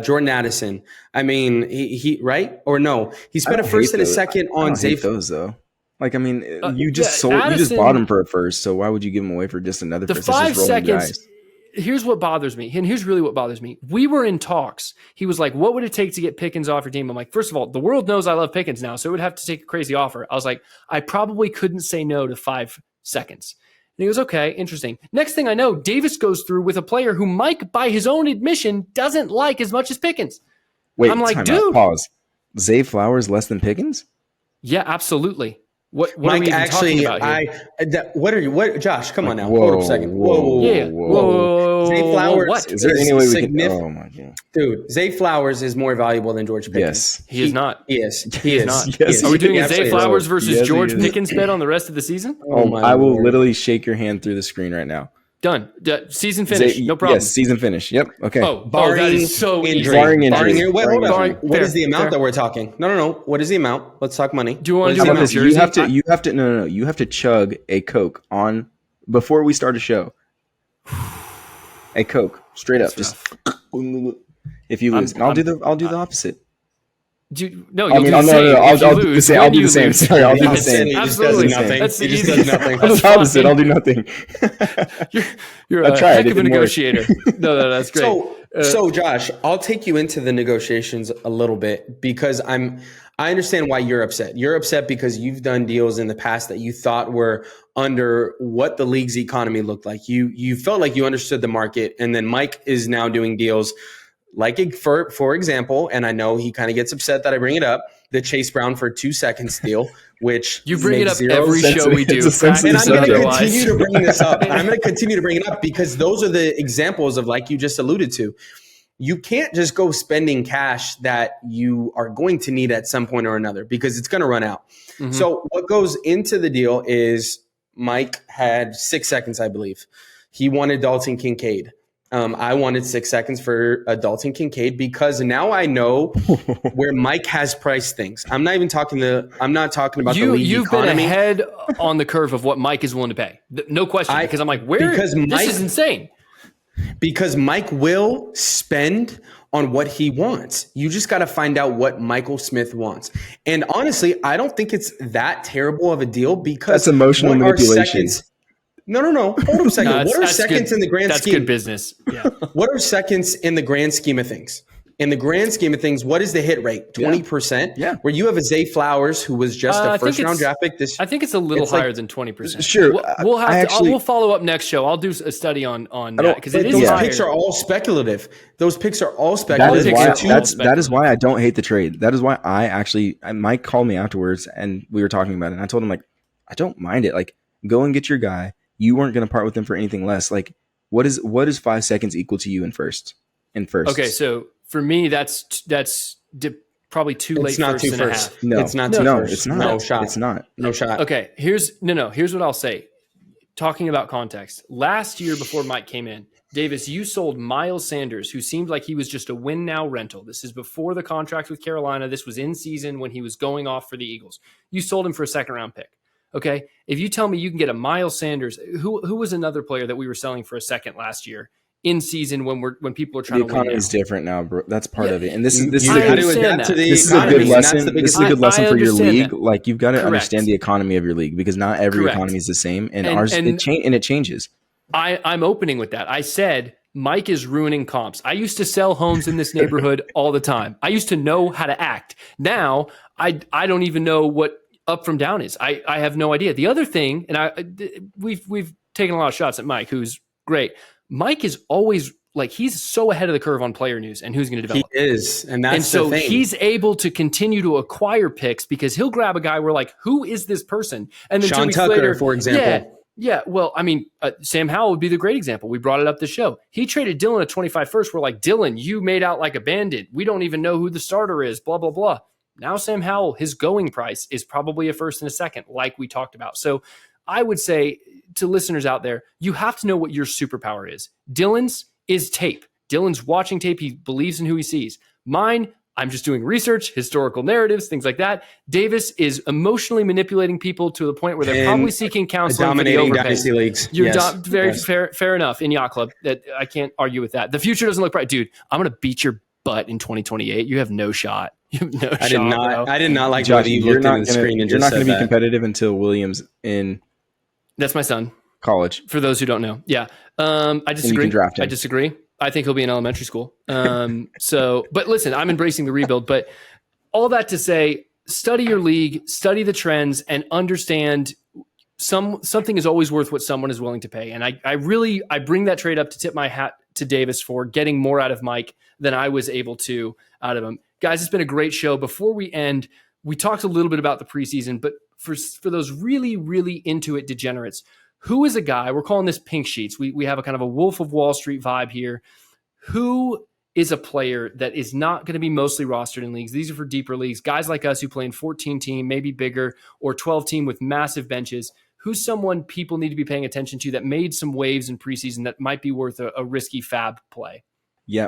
Jordan Addison. I mean, he right? Or no? He spent a first and a second on Zay Flowers, though. Like, I mean, you just bought him for a first, so why would you give him away for just another first? The 5 seconds, here's what bothers me, and here's really what bothers me. We were in talks. He was like, what would it take to get Pickens off your team? I'm like, first of all, the world knows I love Pickens now, so it would have to take a crazy offer. I was like, I probably couldn't say no to 5 seconds. And he goes, okay, interesting. Next thing I know, Davis goes through with a player who Mike, by his own admission, doesn't like as much as Pickens. Wait, I'm like, dude. Pause. Zay Flowers less than Pickens? Yeah, absolutely. What Mike, are we even talking about here? Josh, come on now. Hold up a second. Whoa. Zay Flowers. What? Is there any way we can? Oh my God. Dude, Zay Flowers is more valuable than George Pickens. Yes. He is not. He is not. Yes. Are we doing a Zay Flowers versus George Pickens bet on the rest of the season? I will literally shake your hand through the screen right now. Done. Season finish. No problem. Yes, season finish. Yep. Okay. Barring that is so injury. Barring injury. Wait, hold on. What is the amount that we're talking? No. What is the amount? Let's talk money. Do you want to do this? You have to chug a Coke before we start a show. A Coke, straight up. Just if you lose, I'll do the opposite. I'll do the same. I'll do the same. Sorry, I'll do the same. Absolutely. He just does nothing. I'm the opposite. I'll do nothing. You're a heck of a negotiator. No, that's great. So Josh, I'll take you into the negotiations a little bit because I understand why you're upset. You're upset because you've done deals in the past that you thought were under what the league's economy looked like. You felt like you understood the market, and then Mike is now doing deals like, for example, and I know he kind of gets upset that I bring it up, the Chase Brown for 2 seconds deal, which you bring it up every show we do. And I'm going to continue to bring this up. I'm going to continue to bring it up because those are the examples of, like you just alluded to. you can't just go spending cash that you are going to need at some point or another because it's going to run out. Mm-hmm. So what goes into the deal is Mike had 6 seconds, I believe. He wanted Dalton Kincaid. I wanted 6 seconds for Dalton Kincaid because now I know where Mike has priced things. I'm not talking about the league You've economy. been ahead on the curve of what Mike is willing to pay. No question. Because I'm like, this is insane. Because Mike will spend on what he wants. You just got to find out what Michael Smith wants. And honestly, I don't think it's that terrible of a deal because that's emotional manipulation. No. Hold on a second. What are seconds in the grand scheme? That's good business. Yeah. What are seconds in the grand scheme of things? In the grand scheme of things, what is the hit rate? 20%? Yeah. Where you have a Zay Flowers who was just a first-round draft pick. I think it's a little higher than 20%. Sure. We'll follow up next show. I'll do a study on that because it is those higher. picks are all speculative. Those picks are all speculative. That is why I don't hate the trade. That is why Mike called me afterwards and we were talking about it. And I told him, like, I don't mind it. Like, go and get your guy. You weren't going to part with him for anything less. Like, what is 5 seconds equal to you in first? Okay, so for me, that's probably too late. It's not first too and a first. half. No, it's not too first. It's not. No shot. It's not. No shot. Okay, here's what I'll say. Talking about context, last year before Mike came in, Davis, you sold Miles Sanders, who seemed like he was just a win now rental. This is before the contract with Carolina. This was in season when he was going off for the Eagles. You sold him for a 2nd-round pick. Okay, if you tell me you can get a Miles Sanders, who was another player that we were selling for a second last year in season when people are trying to win. The economy is different now, bro. That's part of it, and this is a good lesson. This is a good lesson for your league. That. Like, you've got to Correct. understand the economy of your league because not every economy is the same, and it changes. I'm opening with that. I said Mike is ruining comps. I used to sell homes in this neighborhood all the time. I used to know how to act. Now I don't even know what up from down is. I have no idea. The other thing, and we've taken a lot of shots at Mike, who's great. Mike is always like, he's so ahead of the curve on player news and who's going to develop. He is, and that's so the thing. He's able to continue to acquire picks because he'll grab a guy where like, who is this person? And then Sean 2 weeks Tucker, later, for example. Yeah. Well, I mean, Sam Howell would be the great example. We brought it up the show. He traded Dylan a 25 first. We're like, Dylan, you made out like a bandit. We don't even know who the starter is. Blah blah blah. Now Sam Howell, his going price is probably a 1st and a 2nd, like we talked about. So I would say to listeners out there, you have to know what your superpower is. Dylan's is tape. Dylan's watching tape. He believes in who he sees. Mine, I'm just doing research, historical narratives, things like that. Davis is emotionally manipulating people to the point where they're probably seeking counseling for the overpay. Dynasty leagues. Fair enough. In Yacht Club, that I can't argue with that. The future doesn't look bright. Dude, I'm going to beat your butt in 2028. You have no shot. I did not like Josh, what you looked at the screen and you're just not going to be that. competitive until Williams in That's my son. college. For those who don't know. Yeah. I disagree. you can draft him. I disagree. I think he'll be in elementary school. But listen, I'm embracing the rebuild. But all that to say, study your league, study the trends, and understand something is always worth what someone is willing to pay. And I bring that trade up to tip my hat to Davis for getting more out of Mike than I was able to out of him. Guys, it's been a great show. Before we end, we talked a little bit about the preseason, but for those really, really into it degenerates, who is a guy, we're calling this pink sheets. We have a kind of a Wolf of Wall Street vibe here. Who is a player that is not going to be mostly rostered in leagues? These are for deeper leagues. Guys like us who play in 14 team, maybe bigger, or 12 team with massive benches. Who's someone people need to be paying attention to that made some waves in preseason that might be worth a risky fab play? Yeah,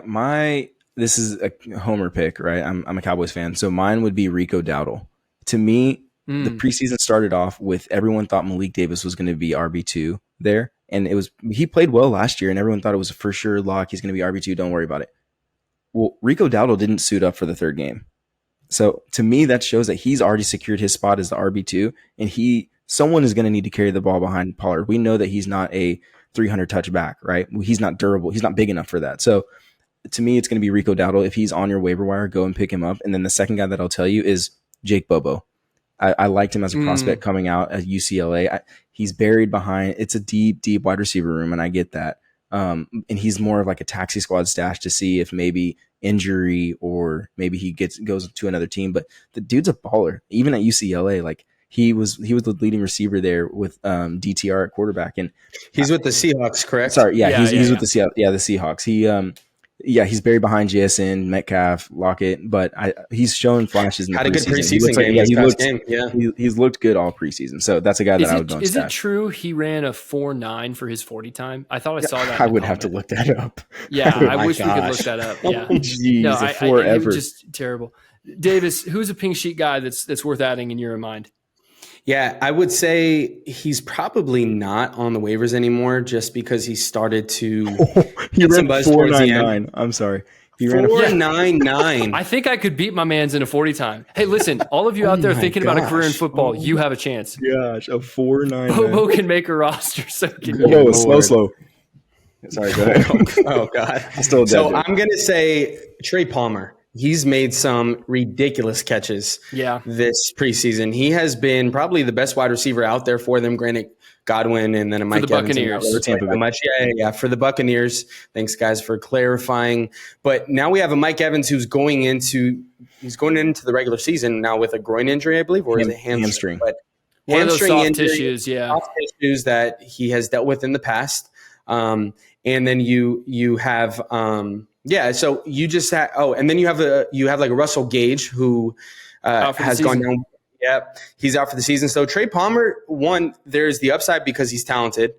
this is a homer pick, right? I'm a Cowboys fan, so mine would be Rico Dowdle. To me, the preseason started off with everyone thought Malik Davis was going to be RB2 there, and he played well last year, and everyone thought it was a for sure lock. He's going to be RB2. Don't worry about it. Well, Rico Dowdle didn't suit up for the 3rd game, so to me that shows that he's already secured his spot as the RB2, and someone is going to need to carry the ball behind Pollard. We know that he's not a 300 touch back, right? He's not durable. He's not big enough for that. So to me, it's going to be Rico Dowdle. If he's on your waiver wire, go and pick him up. And then the second guy that I'll tell you is Jake Bobo. I liked him as a prospect coming out at UCLA. He's buried behind. It's a deep, deep wide receiver room, and I get that. And he's more of like a taxi squad stash to see if maybe injury or maybe he goes to another team. But the dude's a baller. Even at UCLA, like he was the leading receiver there with DTR at quarterback, and he's with the Seahawks, correct? Sorry, he's with the Seahawks. The Seahawks. Yeah, he's buried behind JSN, Metcalf, Lockett, but he's shown flashes in the Had a good preseason. preseason game. He's looked good all preseason. So that's a guy that I would go and Is it stash. true he ran a 4.9 for his 40 time? I thought I saw that. I would have to look that up. Yeah, Oh I my wish we could look gosh. that up. Yeah. Jeez, No, it forever. was just terrible. Davis, who's a pink sheet guy that's worth adding in your mind? Yeah, I would say he's probably not on the waivers anymore just because he started to He ran buzz towards the end. 4.99. I'm sorry. He ran a 4.99. I think I could beat my man's in a 40 time. Hey, listen, all of you out there my thinking about a career in gosh. football, you have a chance. gosh, a 4.99. Bobo can make a roster, so can you. Whoa, Lord. slow. Sorry, go ahead. Oh God. Still dead, So dude. I'm gonna say Trey Palmer. He's made some ridiculous catches Yeah. this preseason. He has been probably the best wide receiver out there for them. Granted, Godwin and then a Mike the Evans. Buccaneers. Yeah, for the Buccaneers. Thanks, guys, for clarifying. But now we have a Mike Evans who's going into the regular season now with a groin injury, I believe, or is it hamstring? But One of those hamstring soft injury, tissues, yeah. soft tissues that he has dealt with in the past. And then you have so you just had and then you have like a Russell Gage who has gone down. Yeah, he's out for the season. So Trey Palmer, one, there's the upside because he's talented.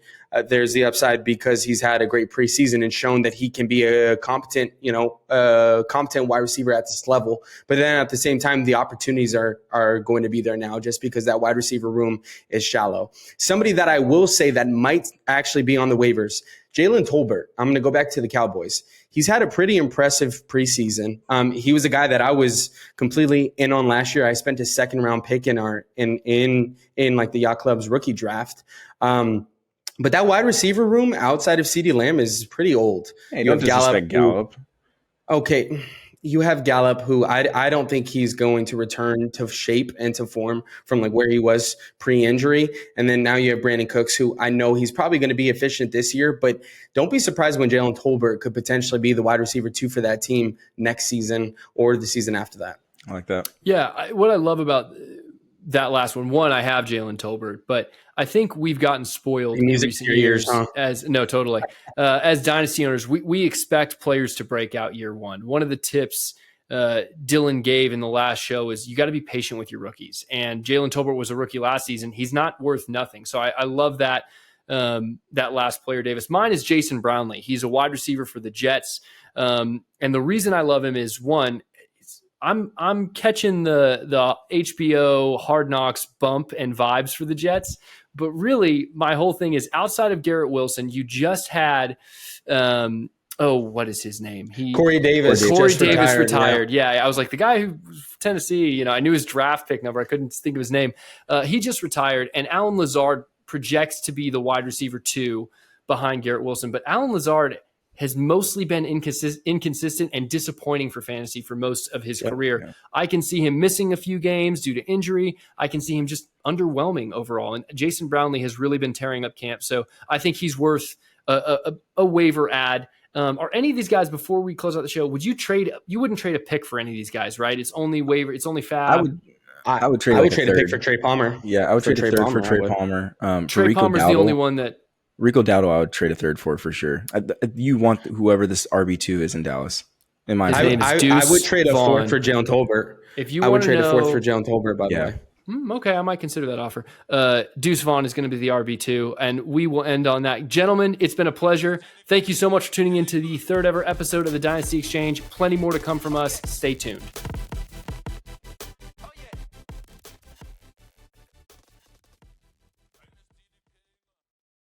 There's the upside because he's had a great preseason and shown that he can be a competent wide receiver at this level. But then at the same time, the opportunities are going to be there now just because that wide receiver room is shallow. Somebody that I will say that might actually be on the waivers, Jalen Tolbert. I'm going to go back to the Cowboys. He's had a pretty impressive preseason. He was a guy that I was completely in on last year. I spent a second round pick in like the Yacht Club's rookie draft. But that wide receiver room outside of CeeDee Lamb is pretty old. Hey, don't disrespect Gallup. Okay. You have Gallup, who I don't think he's going to return to shape and to form from like where he was pre-injury. And then now you have Brandon Cooks, who I know he's probably going to be efficient this year, but don't be surprised when Jalen Tolbert could potentially be the wide receiver 2 for that team next season or the season after that. I like that. Yeah, what I love about that last one, I have Jalen Tolbert, but I think we've gotten spoiled in recent years. Huh? As Dynasty owners, we expect players to break out year one. One of the tips Dylan gave in the last show is you got to be patient with your rookies. And Jalen Tolbert was a rookie last season. He's not worth nothing. So I love that last player, Davis. Mine is Jason Brownlee. He's a wide receiver for the Jets. And the reason I love him is, one, I'm catching the HBO Hard Knocks bump and vibes for the Jets. But really, my whole thing is outside of Garrett Wilson, you just had what is his name? Corey Davis. Corey Davis retired. Yeah, I was like, the guy who Tennessee, I knew his draft pick number. I couldn't think of his name. He just retired. And Allen Lazard projects to be the wide receiver 2 behind Garrett Wilson. But Allen Lazard has mostly been inconsistent and disappointing for fantasy for most of his career. Yeah. I can see him missing a few games due to injury. I can see him just underwhelming overall. And Jason Brownlee has really been tearing up camp. So I think he's worth a waiver ad. Are any of these guys, before we close out the show, you wouldn't trade a pick for any of these guys, right? It's only waiver. It's only fab. I would trade a pick for Trey Palmer. Yeah, I would trade a third for Trey Palmer. Trey Palmer's the only one that. Rico Dowdle, I would trade a third for sure. You want whoever this RB2 is in Dallas. In my opinion, I would trade a fourth for Jalen Tolbert. I would trade a fourth for Jalen Tolbert, by the way. Okay, I might consider that offer. Deuce Vaughn is going to be the RB2, and we will end on that. Gentlemen, it's been a pleasure. Thank you so much for tuning into the third ever episode of the Dynasty Exchange. Plenty more to come from us. Stay tuned.